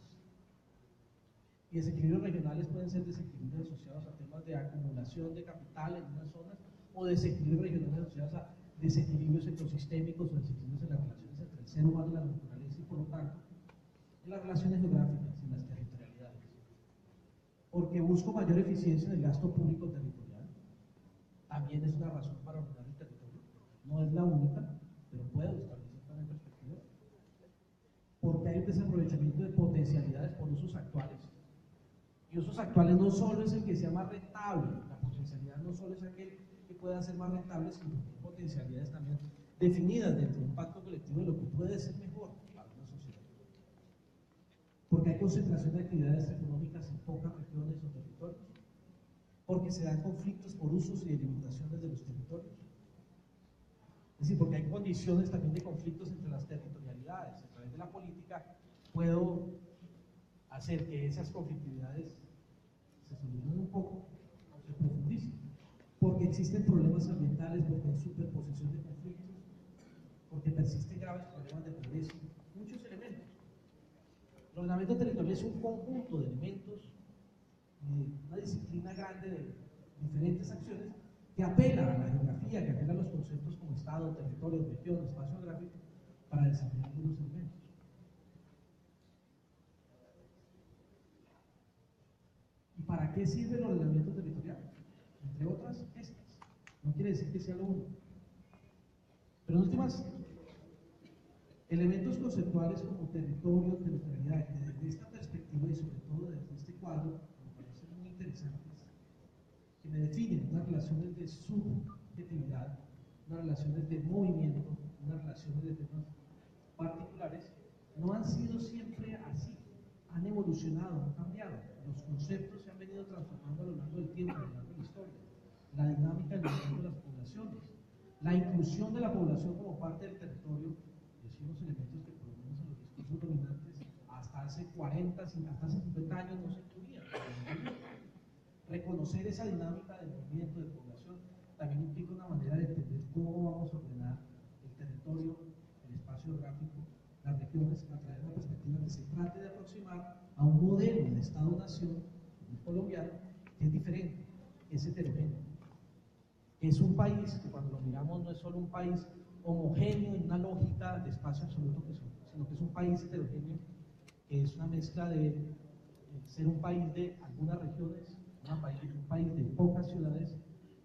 Speaker 4: Y desequilibrios regionales pueden ser desequilibrios asociados a temas de acumulación de capital en unas zonas, o desequilibrios regionales asociados a desequilibrios ecosistémicos o desequilibrios en las relaciones entre el ser humano y la naturaleza y por lo tanto en las relaciones geográficas y en las territorialidades. Porque busco mayor eficiencia en el gasto público territorial. También es una razón para ordenar el territorio. No es la única, pero puedo establecer también perspectiva. Porque hay un desaprovechamiento de potencialidades por usos actuales. Y usos actuales no solo es el que sea más rentable, la potencialidad no solo es aquel que pueda ser más rentable, sino que hay potencialidades también definidas dentro de un pacto colectivo de lo que puede ser mejor para una sociedad. Porque hay concentración de actividades económicas en pocas regiones o territorios, porque se dan conflictos por usos y delimitaciones de los territorios. Es decir, porque hay condiciones también de conflictos entre las territorialidades. A través de la política puedo hacer que esas conflictividades se solucionen un poco o se profundicen, porque existen problemas ambientales, porque hay superposición de conflictos, porque persisten graves problemas de pobreza, muchos elementos. El ordenamiento territorial es un conjunto de elementos, una disciplina grande de diferentes acciones que apela a la geografía, que apela a los conceptos como Estado, territorio, región, espacio geográfico, para desarrollar algunos elementos. ¿Para qué sirve el ordenamiento territorial? Entre otras, estas. No quiere decir que sea lo único. Pero en últimas, elementos conceptuales como territorio, territorialidad, que desde esta perspectiva y sobre todo desde este cuadro, me parecen muy interesantes, que me definen unas relaciones de subjetividad, unas relaciones de movimiento, unas relaciones de temas particulares, no han sido siempre así, han evolucionado, han cambiado, los conceptos se han venido transformando a lo largo del tiempo, a lo largo de la historia, la dinámica del movimiento de las poblaciones, la inclusión de la población como parte del territorio, es unos elementos que por lo menos en los discursos dominantes hasta hace 40, hasta hace 50 años no se incluían. Reconocer esa dinámica de movimiento de población también implica una manera de entender cómo vamos a ordenar el territorio, el espacio geográfico, las regiones, a través de una perspectiva que se trate de aproximar a un modelo de Estado-Nación colombiano que es diferente, es heterogéneo. Es un país que cuando lo miramos no es solo un país homogéneo en una lógica de espacio absoluto, sino que es un país heterogéneo, que es una mezcla de ser un país de algunas regiones, un país de pocas ciudades,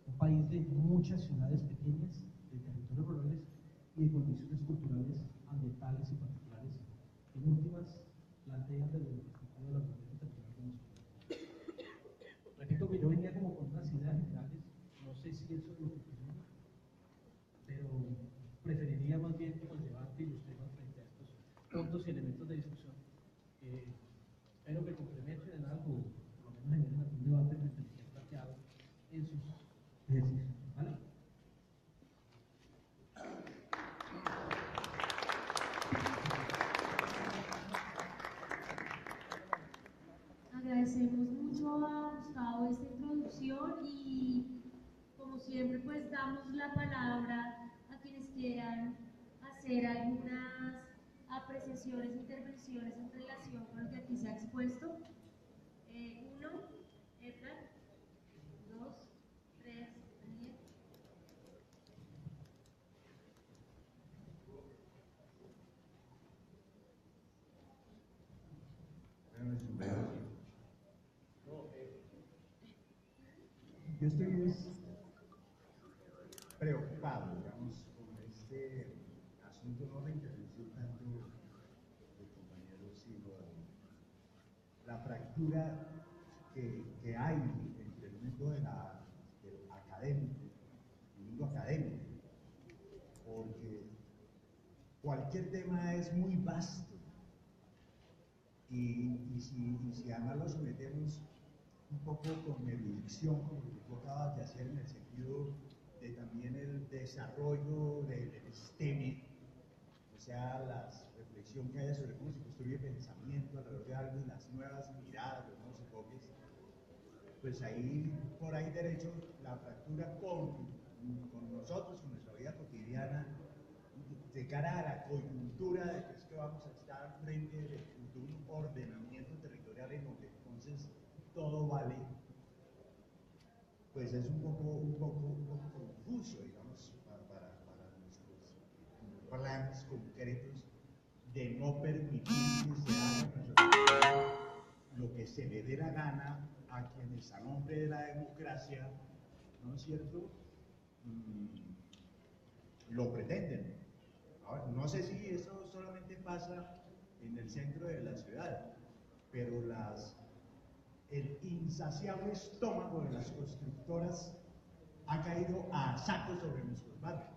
Speaker 4: un país de muchas ciudades pequeñas, de territorios rurales y de condiciones culturales, ambientales y particulares, que en últimas plantean desde la perspectiva de la ordenamiento territorial de nosotros. Repito que yo venía como con unas ideas generales, no sé si eso es lo que queremos, pero preferiría más bien como el debate y los temas frente a estos puntos y elementos de discusión. Espero que complementen en algo, por lo menos generen algún debate frente a lo que han planteado en sus ejercicios. ¿Vale?
Speaker 2: Agradecemos mucho a Gustavo esta introducción y como siempre pues damos la palabra a quienes quieran hacer algunas apreciaciones, intervenciones en relación con lo que aquí se ha expuesto. Uno, Edgar, dos, tres, Daniel.
Speaker 5: Yo estoy muy preocupado, digamos, con este asunto, no la intervención tanto del compañero, sino la fractura que hay entre el mundo del académico, el mundo académico, porque cualquier tema es muy vasto y si además lo sometemos un poco con erudición, como lo que tú acabas de hacer, en el sentido de también el desarrollo del STEM, o sea, la reflexión que haya sobre cómo se construye pensamiento alrededor de algo y las nuevas miradas, los nuevos enfoques, pues ahí, por ahí derecho, la fractura con nosotros, con nuestra vida cotidiana, de cara a la coyuntura de que es que vamos a estar frente de un ordenamiento territorial en donde entonces todo vale, pues es un poco confuso, digamos, para nuestros planes concretos de no permitir que se haga en nuestra sociedad lo que se le dé la gana a quienes a nombre de la democracia, ¿no es cierto?, lo pretenden. Ahora, no sé si eso solamente pasa en el centro de la ciudad, pero el insaciable estómago de las constructoras ha caído a saco sobre nuestros barrios.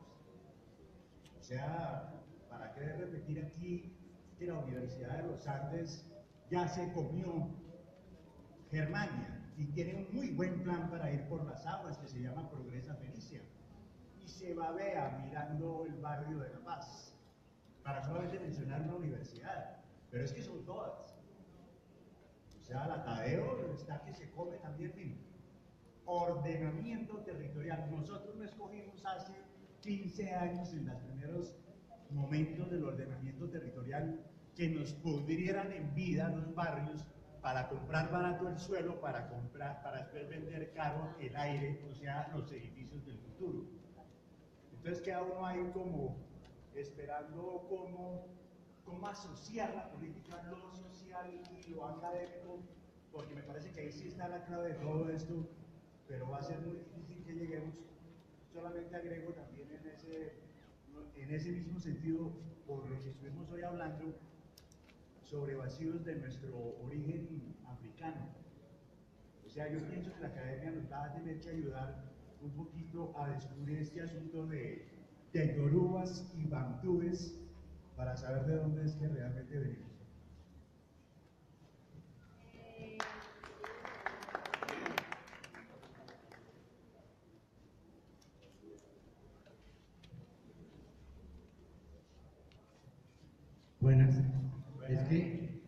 Speaker 5: O sea, ¿para qué repetir aquí que la Universidad de los Andes ya se comió Germania y tiene un muy buen plan para ir por las aguas que se llama Progresa Felicia? Y se babea mirando el barrio de La Paz, para solamente mencionar una universidad, pero es que son todas. O sea, la Tadeo está que se come también mismo. Ordenamiento territorial. Nosotros lo escogimos hace 15 años en los primeros momentos del ordenamiento territorial que nos pudrieran en vida los barrios para comprar barato el suelo, para después vender caro el aire, o sea, los edificios del futuro. Entonces queda uno ahí como esperando cómo asociar la política, lo social y lo académico porque me parece que ahí sí está la clave de todo esto, pero va a ser muy difícil que lleguemos. Solamente agrego también en ese mismo sentido, por lo que estuvimos hoy hablando, sobre vacíos de nuestro origen africano. O sea, yo pienso que la academia nos va a tener que ayudar un poquito a descubrir este asunto de yorubas y bantúes para saber de dónde es que realmente venimos.
Speaker 6: Buenas. Es que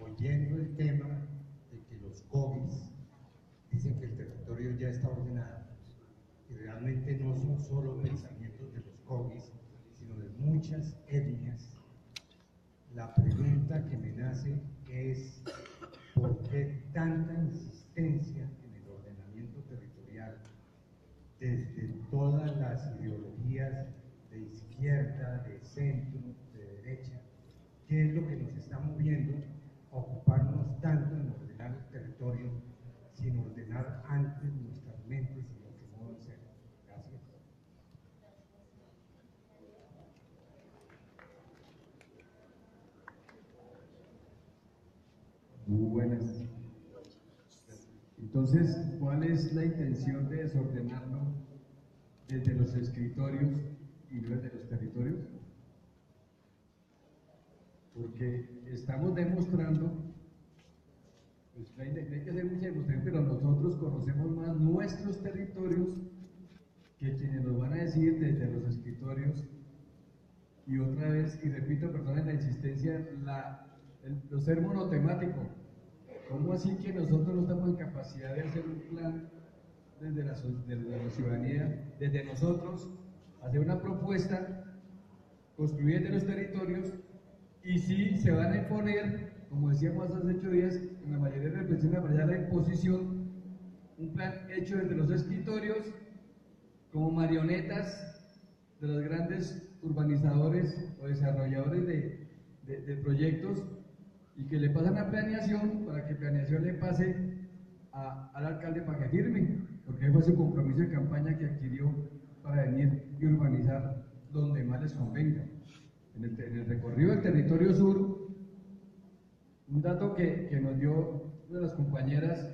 Speaker 6: oyendo el tema de que los COGIS dicen que el territorio ya está ordenado, y realmente no son solo pensamientos de los COGIS, sino de muchas etnias, la pregunta que me nace es ¿por qué tanta insistencia en el ordenamiento territorial desde todas las ideologías de izquierda, de centro, de derecha? ¿Qué es lo que nos está moviendo a ocuparnos tanto en ordenar el territorio sin ordenar antes nuestras mentes y nuestro modo de ser? Gracias.
Speaker 7: Muy buenas. Entonces, ¿cuál es la intención de desordenarlo desde los escritorios y no desde los territorios? Porque estamos demostrando, pues hay que hacer mucha demostración, pero nosotros conocemos más nuestros territorios que quienes nos van a decir desde los escritorios. Y otra vez, y repito, perdón la insistencia, lo ser monotemático. ¿Cómo así que nosotros no estamos en capacidad de hacer un plan desde la ciudadanía, desde nosotros, hacer una propuesta, construir desde los territorios, y si se van a imponer, como decíamos hace 8 días, en la mayoría de reflexiones para la imposición, un plan hecho desde los escritorios, como marionetas de los grandes urbanizadores o desarrolladores de proyectos, y que le pasan a planeación para que planeación le pase al alcalde para que firme, porque fue su compromiso de campaña que adquirió para venir y urbanizar donde más les convenga. En el recorrido del territorio sur, un dato que nos dio una de las compañeras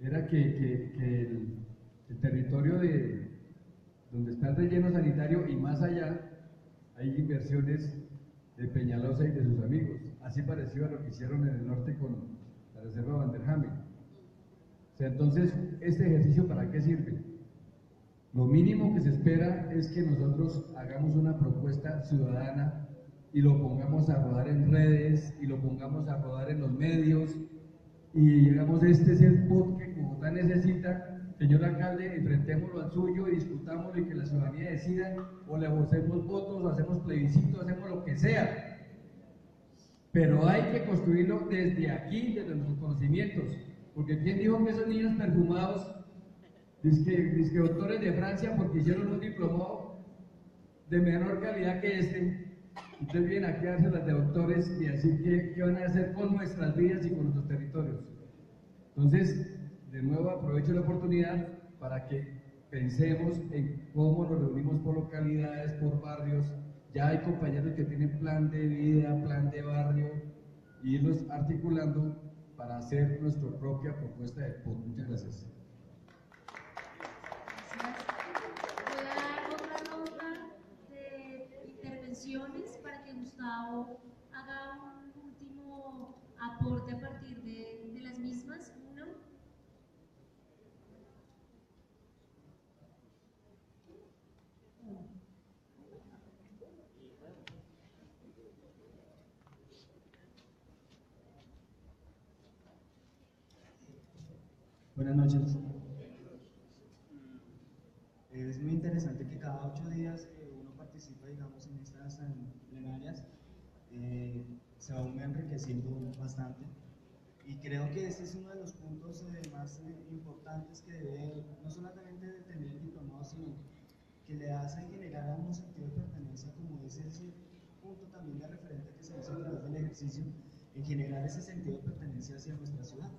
Speaker 7: era que el territorio donde está el relleno sanitario y más allá hay inversiones de Peñalosa y de sus amigos, así parecido a lo que hicieron en el norte con la reserva Van der Hamen. O sea, entonces, ¿este ejercicio para qué sirve? Lo mínimo que se espera es que nosotros hagamos una propuesta ciudadana y lo pongamos a rodar en redes y lo pongamos a rodar en los medios y digamos, este es el POT que Bogotá necesita. Señor alcalde, enfrentémoslo al suyo y discutámoslo y que la ciudadanía decida, o le hacemos votos, o hacemos plebiscito, hacemos lo que sea. Pero hay que construirlo desde aquí, desde nuestros conocimientos. Porque ¿quién dijo que esos niños perfumados, dizque doctores de Francia, porque hicieron un diplomado de menor calidad que este? Entonces vienen aquí a darse las de doctores y a decir qué van a hacer con nuestras vidas y con nuestros territorios. Entonces, de nuevo aprovecho la oportunidad para que pensemos en cómo nos reunimos por localidades, por barrios. Ya hay compañeros que tienen plan de vida, plan de barrio, y irlos articulando para hacer nuestra propia propuesta de POT. Muchas gracias.
Speaker 2: Voy a dar otra ronda de intervenciones para que Gustavo haga un último aporte a partir de las mismas. Uno.
Speaker 8: Buenas noches. Es muy interesante que cada 8 días uno participa, digamos, en estas plenarias, se va uno enriqueciendo bastante. Y creo que este es uno de los puntos más importantes que debe, no solamente de tener el diplomado, sino que le hace generar a uno sentido de pertenencia, como es ese punto también de referente que se hizo a través del ejercicio, en generar ese sentido de pertenencia hacia nuestra ciudad,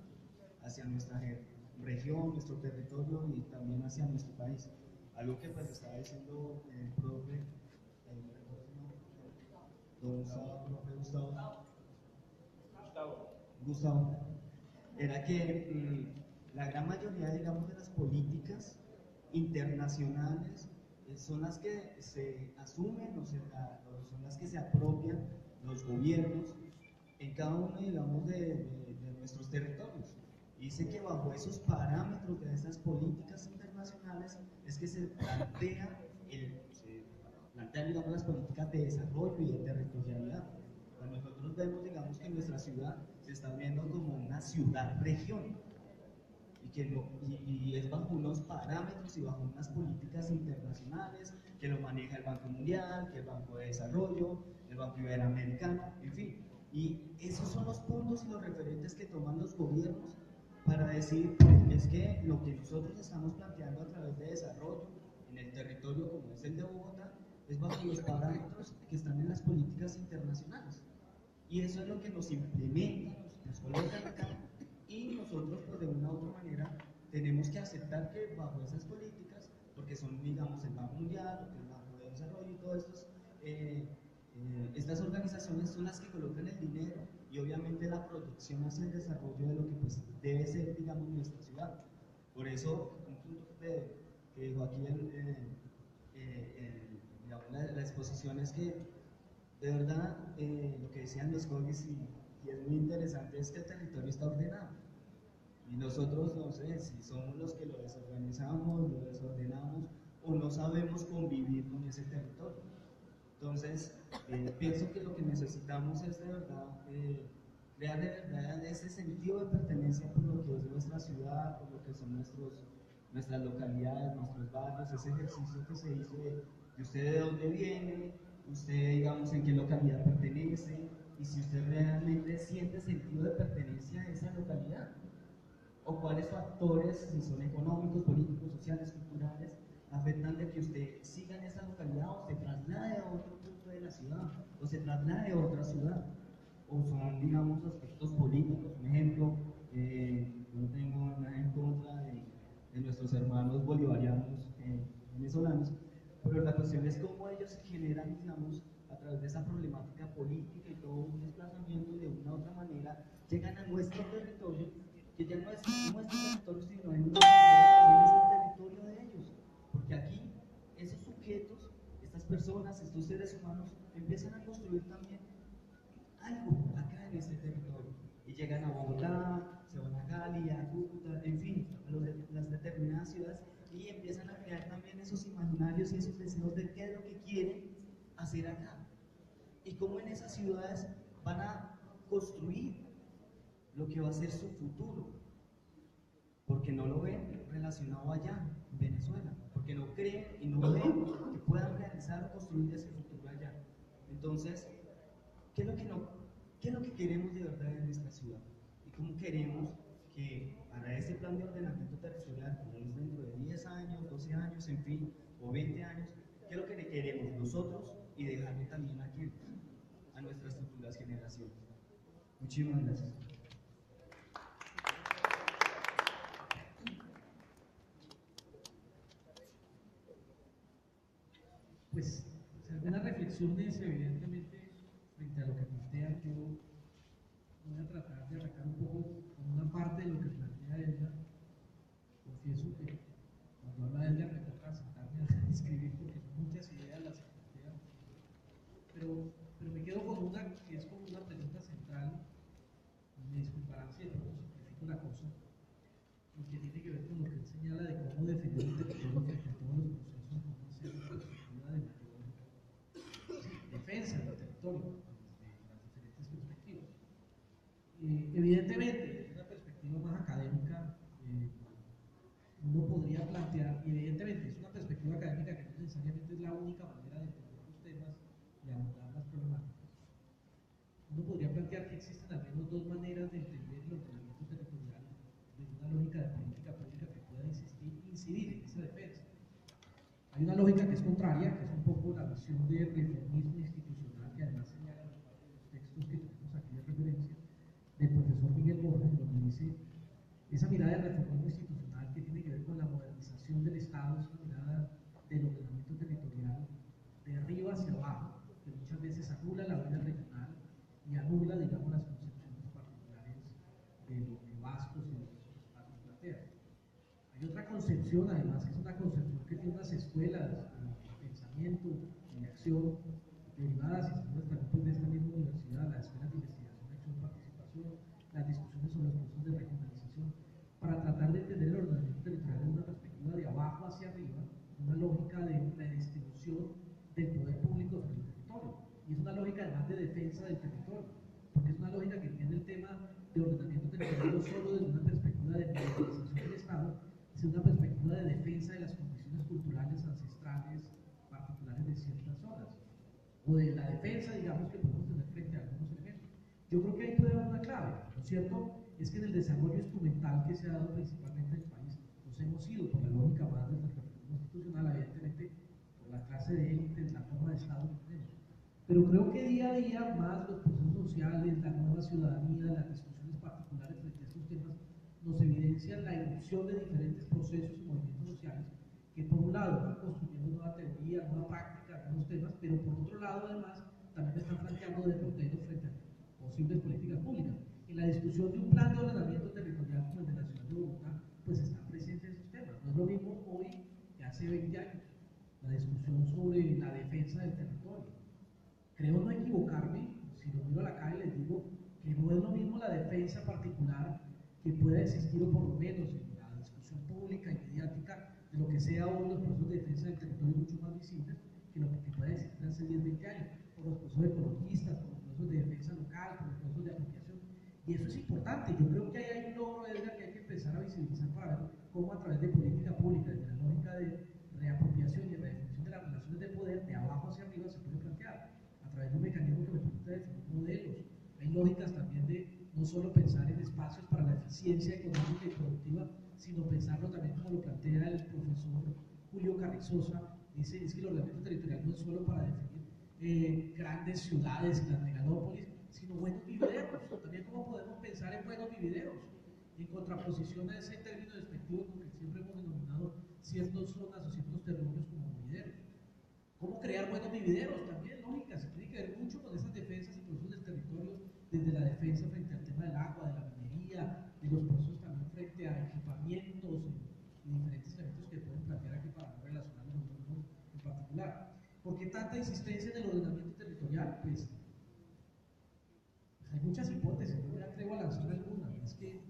Speaker 8: hacia nuestra región, nuestro territorio y también hacia nuestro país. Algo que pues estaba diciendo el profe, profe Gustavo, era que la gran mayoría, digamos, de las políticas internacionales son las que se asumen o son las que se apropian los gobiernos en cada uno, digamos, de nuestros territorios. Y dice que bajo esos parámetros de esas políticas internacionales es que se plantean, digamos, las políticas de desarrollo y de territorialidad. Cuando nosotros vemos, digamos, que nuestra ciudad se está viendo como una ciudad-región y es bajo unos parámetros y bajo unas políticas internacionales que lo maneja el Banco Mundial, que el Banco de Desarrollo, el Banco Iberoamericano, en fin. Y esos son los puntos y los referentes que toman los gobiernos para decir, es que lo que nosotros estamos planteando a través de desarrollo en el territorio como es el de Bogotá, es bajo los parámetros que están en las políticas internacionales. Y eso es lo que nos implementa, nos colocan acá, y nosotros, pues de una u otra manera, tenemos que aceptar que bajo esas políticas, porque son, digamos, el Banco Mundial, el Banco de Desarrollo y todas estas organizaciones son las que colocan el dinero y obviamente la proyección hacia el desarrollo de lo que pues debe ser, digamos, nuestra ciudad. Por eso, un punto que dijo aquí digamos, la exposición es que, de verdad, lo que decían los COGIS y es muy interesante es que el territorio está ordenado. Y nosotros, no sé, si somos los que lo desorganizamos, lo desordenamos o no sabemos convivir con ese territorio. Entonces, pienso que lo que necesitamos es de verdad crear de verdad ese sentido de pertenencia por lo que es nuestra ciudad, por lo que son nuestras localidades, nuestros barrios, ese ejercicio que se hizo de usted de dónde viene, usted, digamos, en qué localidad pertenece, y si usted realmente siente sentido de pertenencia a esa localidad, o cuáles factores, si son económicos, políticos, sociales, culturales, afectan de que usted siga en esa localidad o se traslade a otro punto de la ciudad, o se traslade a otra ciudad, o son, digamos, aspectos políticos. Un ejemplo, yo no tengo nada en contra de nuestros hermanos bolivarianos venezolanos, pero la cuestión es cómo ellos generan, digamos, a través de esa problemática política y todo un desplazamiento, de una u otra manera, llegan a nuestro territorio, que ya no es nuestro territorio, sino en una manera también es el territorio de ellos. Porque aquí, esos sujetos, estas personas, estos seres humanos, empiezan a construir también algo acá en este territorio. Y llegan a Bogotá, se van a Cali, a Cúcuta, en fin, a las determinadas ciudades, y empiezan a crear también esos imaginarios y esos deseos de qué es lo que quieren hacer acá. Y cómo en esas ciudades van a construir lo que va a ser su futuro, porque no lo ven relacionado allá, en Venezuela, porque no creen y no ven que puedan realizar o construir ese futuro allá. Entonces, ¿qué es lo que queremos de verdad en nuestra ciudad? ¿Y cómo queremos que para ese plan de ordenamiento territorial, como es dentro de 10 años, 12 años, en fin, o 20 años, qué es lo que le queremos nosotros y dejarle también aquí a nuestras futuras generaciones? Muchísimas gracias.
Speaker 4: Pues, algunas reflexiones, evidentemente, frente a lo que plantea. Yo voy a tratar de arrancar un poco con una parte de lo que plantea ella. Confieso que cuando habla de ella me toca sentarme a escribir porque son muchas ideas las que plantea. Pero me quedo con una que es como una pregunta central. Me disculparán si de pronto simplifico la cosa, y que tiene que ver con lo que él señala de cómo defender el territorio frente a todos los procesos, cómo hacer una perspectiva de mayor defensa del territorio desde las diferentes perspectivas. Evidentemente, desde una perspectiva más académica, uno podría plantear, y evidentemente es una perspectiva académica que no necesariamente es la única manera de entender los temas y abordar las problemáticas. Uno podría plantear que existen al menos dos maneras de entender el ordenamiento territorial desde una lógica de política pública que pueda incidir en esa defensa. Hay una lógica que es contraria, que es un poco la visión de reformismo institucional, que además señala los textos que tenemos aquí de referencia, dice, esa mirada de reformismo institucional que tiene que ver con la modernización del Estado, esa mirada del ordenamiento territorial de arriba hacia abajo, que muchas veces anula la vida regional y anula, digamos, las concepciones particulares de lo que Bastos y otros espacios plantean. Hay otra concepción, además, que es una concepción que tiene unas escuelas de pensamiento y de acción derivadas y seguidas también pues, de esta misma universidad, la escuela de investigación, acción, participación, las discusiones sobre los procesos de regionalización, para tratar de entender el ordenamiento territorial desde una perspectiva de abajo hacia arriba, una lógica de redistribución del poder público sobre el territorio. Y es una lógica además de defensa del territorio, porque es una lógica que entiende el tema de ordenamiento territorial no solo desde una perspectiva de modernización del Estado, sino una perspectiva de defensa de las condiciones culturales ancestrales particulares de ciertas zonas, o de la defensa, digamos, que podemos tener frente a algunos elementos. Yo creo que ahí puede haber una clave, ¿no es cierto? Es que en el desarrollo instrumental que se ha dado principalmente en el país, nos hemos ido por la lógica más del reformismo institucional, evidentemente, por la clase de élites, la forma de Estado que tenemos. Pero creo que día a día más los procesos sociales, la nueva ciudadanía, las discusiones particulares frente a estos temas, nos evidencian la irrupción de diferentes procesos y movimientos sociales que por un lado van construyendo nueva teoría, nueva práctica, nuevos temas, pero por otro lado además también están planteando derroteros frente a posibles políticas públicas. En la discusión de un plan de ordenamiento territorial como el de la ciudad de Bogotá, pues están presentes esos temas. No es lo mismo hoy que hace 20 años, la discusión sobre la defensa del territorio. Creo no equivocarme, si lo miro a la cara y les digo que no es lo mismo la defensa particular que pueda existir, o por lo menos en la discusión pública y mediática, de lo que sea hoy los procesos de defensa del territorio mucho más visibles que lo que puede existir hace 10, 20 años, por los procesos ecologistas, por los procesos de defensa local, por los procesos de apropiación. Y eso es importante. Yo creo que ahí hay un logro, Edgar, que hay que empezar a visibilizar para ver cómo a través de política pública, desde la lógica de reapropiación y redefinición de las relaciones de poder, de abajo hacia arriba, se puede plantear a través de un mecanismo que me permita definir modelos. Hay lógicas también de no solo pensar en espacios para la eficiencia económica y productiva, sino pensarlo también como lo plantea el profesor Julio Carrizosa. Dice, es que el ordenamiento territorial no es solo para definir grandes ciudades, las megalópolis, sino buenos vivideros. También cómo podemos pensar en buenos vivideros, en contraposición a ese término despectivo con que siempre hemos denominado ciertas zonas o ciertos territorios como vivideros. Cómo crear buenos vivideros, también lógicas, tiene que ver mucho con esas defensas y procesos del territorio, desde la defensa frente al tema del agua, de la minería, de los procesos también frente a equipamientos y diferentes elementos que pueden plantear aquí para no relacionarnos nosotros en particular. ¿Por qué tanta insistencia en el ordenamiento territorial? Pues hay muchas hipótesis, yo me atrevo a lanzar alguna. Es que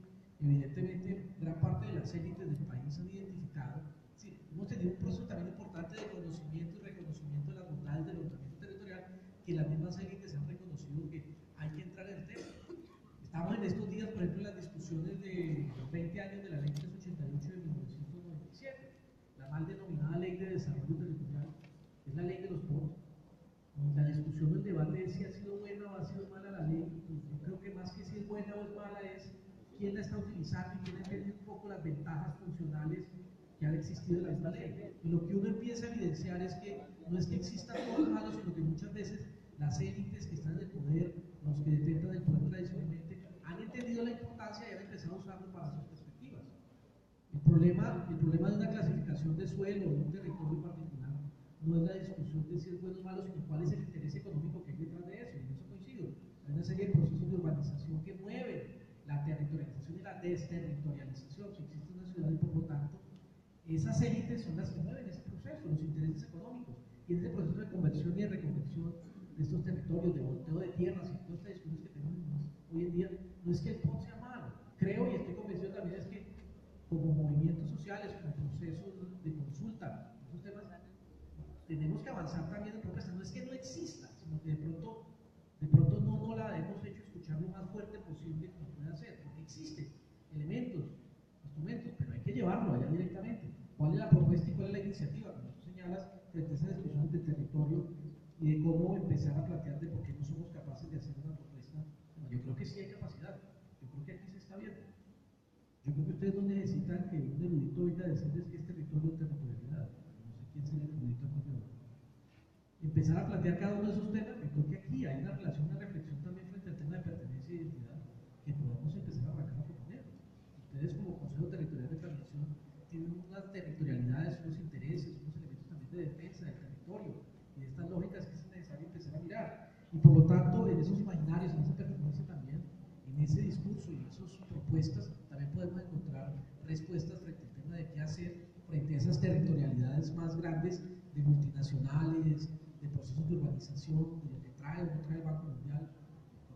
Speaker 4: evidentemente gran parte de las élites del país han identificado, sí, hemos tenido un proceso también importante de conocimiento y reconocimiento de las bondades del ordenamiento territorial, que las mismas élites han reconocido que hay que entrar en el tema. Estamos en estos días, por ejemplo, en las discusiones de los 20 años de la ley 388 de 1997, la mal denominada ley de desarrollo territorial, es la ley de los portos. La discusión del debate es si ha sido buena o ha sido mala la ley. Yo creo que más que si es buena o es mala es quién la está utilizando y quién entiende un poco las ventajas funcionales que han existido en la misma ley. Y lo que uno empieza a evidenciar es que no es que existan todos malos, sino que muchas veces las élites que están en el poder, los que detentan el poder tradicionalmente, han entendido la importancia y han empezado a usarlo para sus perspectivas. El problema de una clasificación de suelo o de un territorio particular no es la discusión de si es bueno o malo, sino cuál es el interés económico que hay detrás de eso, y en eso coincido. Hay una serie de procesos de urbanización que mueven la territorialización y la desterritorialización. Si existe una ciudad y por lo tanto, esas élites son las que mueven ese proceso, los intereses económicos, y en ese proceso de conversión y de reconversión de estos territorios, de volteo de tierras y todas estas discusiones que tenemos hoy en día, no es que el POT sea malo. Creo y estoy convencido también es que como movimientos sociales, como procesos de consulta, esos temas, tenemos que avanzar también en propuestas. No es que no exista, sino que de pronto no la hemos hecho escuchar lo más fuerte posible como puede hacer, porque existen elementos, instrumentos, pero hay que llevarlo allá directamente. ¿Cuál es la propuesta y cuál es la iniciativa? Como tú señalas, frente a esas discusiones de territorio y de cómo empezar a plantear de por qué no somos capaces de hacer una propuesta. Bueno, yo creo que sí hay capacidad, yo creo que aquí se está viendo. Yo creo que ustedes no necesitan que un erudito venga a decirles que es territorio o territorialidad. No sé quién será el erudito aquí, pero empezar a plantear cada uno de esos temas. Yo creo que aquí hay una relación, una reflexión también frente al tema de pertenencia y identidad que podemos empezar a arrancar a proponer. ustedes como Consejo Territorial de Planeación tienen unas territorialidades, unos intereses, unos elementos también de defensa del territorio y de estas lógicas que es necesario empezar a mirar. Y por lo tanto, en esos imaginarios, en esa pertenencia también, en ese discurso y en esas propuestas, también podemos encontrar respuestas frente al tema de qué hacer frente a esas territorialidades más grandes de multinacionales, de procesos de urbanización, de lo que trae o no trae el Banco Mundial.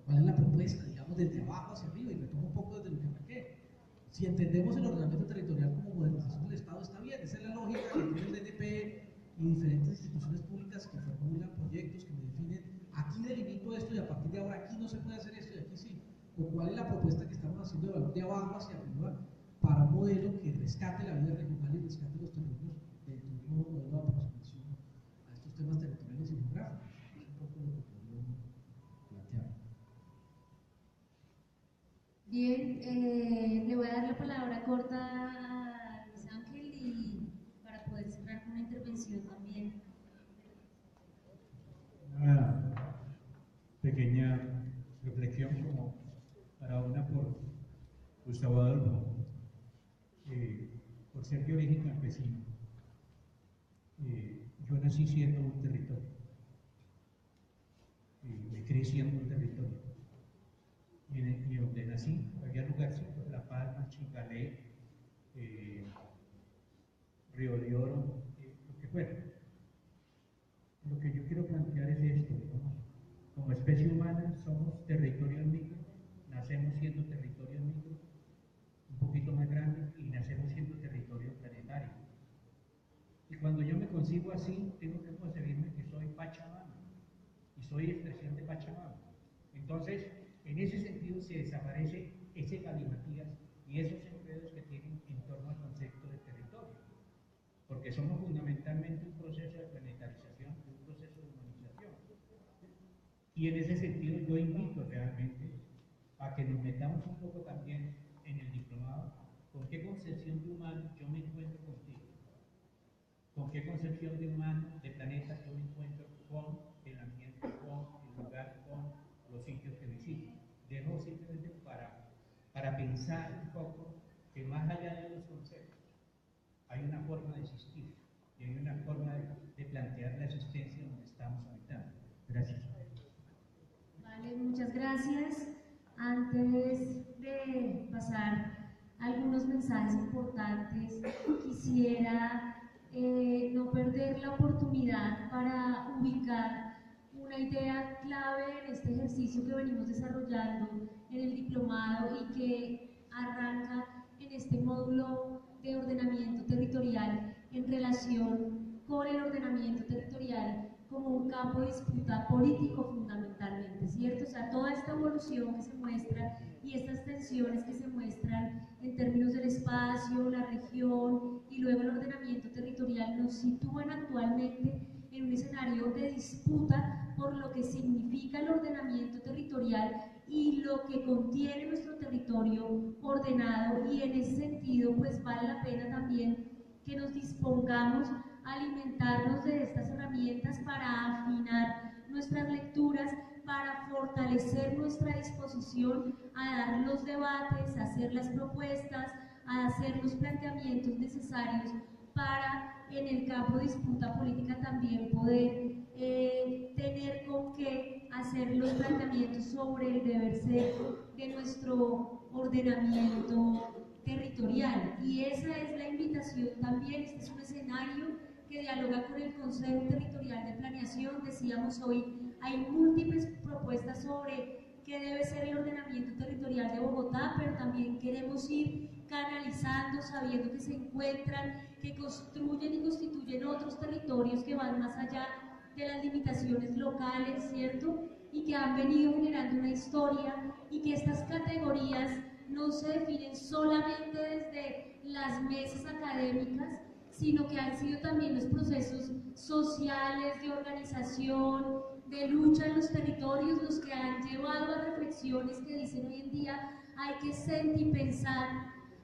Speaker 4: ¿Cuál es la propuesta, digamos, desde abajo hacia arriba? Y retomo un poco desde lo que arranqué. Si entendemos el ordenamiento territorial como modernización del Estado, está bien, esa es la lógica que tiene el DNP y diferentes instituciones públicas que formulan proyectos que me definen, aquí delimito esto y a partir de ahora aquí no se puede hacer esto y aquí sí. O cuál es la propuesta que estamos haciendo de valor de abajo hacia arriba para un modelo que rescate la vida regional y rescate los terrenos dentro de un nuevo modelo de aproximación a estos temas territoriales y geográficos. Es un poco lo que podríamos plantear.
Speaker 2: Bien, le voy a dar la palabra corta a Luis Ángel y para poder cerrar con una intervención también.
Speaker 9: Una pequeña reflexión como para una por Gustavo Adolfo. Por ser de origen campesino, yo nací siendo un territorio, me crié siendo un territorio, y donde nací había lugarcitos, La Palma, Chingalé, Río de Oro, lo que fuera. Lo que yo quiero plantear es esto, digamos, como especie humana somos territorios micro, nacemos siendo territorios micro, un poquito más grandes, y nacemos siendo territorio planetario. Y cuando yo me concibo así, tengo que concebirme que soy Pachamama, y soy expresión de Pachamama. Entonces, en ese sentido se desaparece ese galimatías y esos enredos que tienen en torno al concepto de territorio, porque somos fundamentalmente un proceso de planetarización y un proceso de humanización. Y en ese sentido yo invito realmente a que nos metamos un poco también en el diplomado, con qué concepción de humano yo me encuentro contigo, con qué concepción de humano, de planeta yo me encuentro con el ambiente, con el lugar, con los sitios que visito. Dejo simplemente para pensar un poco que más allá de los conceptos hay una forma de existir y hay una forma de plantear la existencia donde estamos habitando. Gracias.
Speaker 2: Vale, muchas gracias. Antes de pasar algunos mensajes importantes, quisiera no perder la oportunidad para ubicar una idea clave en este ejercicio que venimos desarrollando en el diplomado y que arranca en este módulo de ordenamiento territorial en relación con el ordenamiento territorial como un campo de disputa político fundamentalmente, ¿cierto? O sea, toda esta evolución que se muestra y estas tensiones que se muestran en términos del espacio, la región y luego el ordenamiento territorial nos sitúan actualmente en un escenario de disputa por lo que significa el ordenamiento territorial y lo que contiene nuestro territorio ordenado, y en ese sentido pues vale la pena también que nos dispongamos a alimentarnos de estas herramientas para afinar nuestras lecturas, para fortalecer nuestra disposición a dar los debates, a hacer las propuestas, a hacer los planteamientos necesarios para en el campo de disputa política también poder tener con qué hacer los planteamientos sobre el deber ser de nuestro ordenamiento territorial. Y esa es la invitación también. Este es un escenario que dialoga con el Consejo Territorial de Planeación. Decíamos hoy, hay múltiples propuestas sobre qué debe ser el ordenamiento territorial de Bogotá, pero también queremos ir canalizando, sabiendo que se encuentran, que construyen y constituyen otros territorios que van más allá de las limitaciones locales, ¿cierto? Y que han venido generando una historia, y que estas categorías no se definen solamente desde las mesas académicas, sino que han sido también los procesos sociales, de organización, de lucha en los territorios, los que han llevado a reflexiones que dicen hoy en día hay que sentipensar,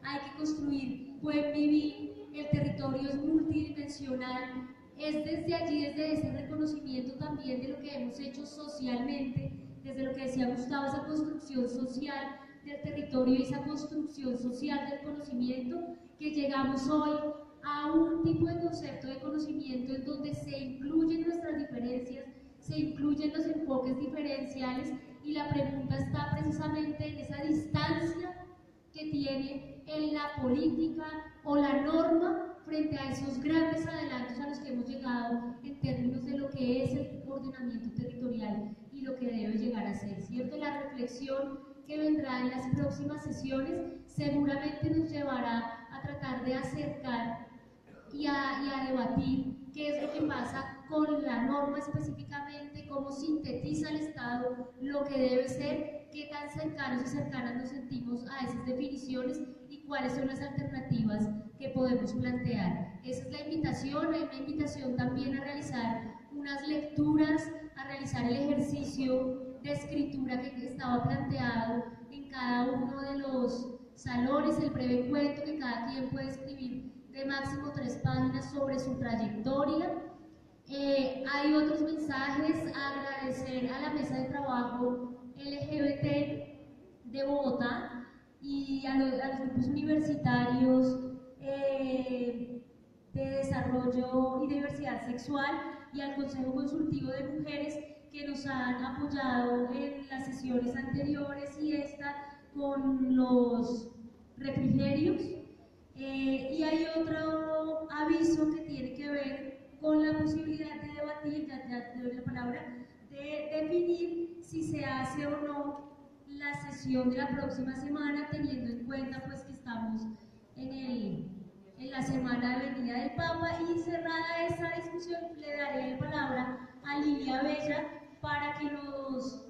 Speaker 2: hay que construir buen vivir, el territorio es multidimensional. Es desde allí, desde ese reconocimiento también de lo que hemos hecho socialmente, desde lo que decía Gustavo, esa construcción social del territorio y esa construcción social del conocimiento, que llegamos hoy a un tipo de concepto de conocimiento en donde se incluyen nuestras diferencias, se incluyen los enfoques diferenciales, y la pregunta está precisamente en esa distancia que tiene en la política o la norma frente a esos grandes adelantos a los que hemos llegado en términos de lo que es el ordenamiento territorial y lo que debe llegar a ser, ¿cierto? La reflexión que vendrá en las próximas sesiones seguramente nos llevará a tratar de acercar y a debatir qué es lo que pasa con la norma específicamente, cómo sintetiza el Estado lo que debe ser, qué tan cercanos y cercanas nos sentimos a esas definiciones y cuáles son las alternativas que podemos plantear. Esa es la invitación. Hay una invitación también a realizar unas lecturas, a realizar el ejercicio de escritura que estaba planteado en cada uno de los salones, el breve cuento que cada quien puede escribir de máximo 3 páginas sobre su trayectoria. Hay otros mensajes: agradecer a la mesa de trabajo LGBT de Bogotá y a los grupos universitarios de desarrollo y diversidad sexual, y al Consejo Consultivo de Mujeres, que nos han apoyado en las sesiones anteriores y esta con los refrigerios. Y hay otro aviso que tiene que ver con la posibilidad de debatir, ya te doy la palabra, de definir si se hace o no la sesión de la próxima semana, teniendo en cuenta pues que estamos en la semana de venida del Papa. Y cerrada esa discusión, le daré la palabra a Lilia Bella para que nos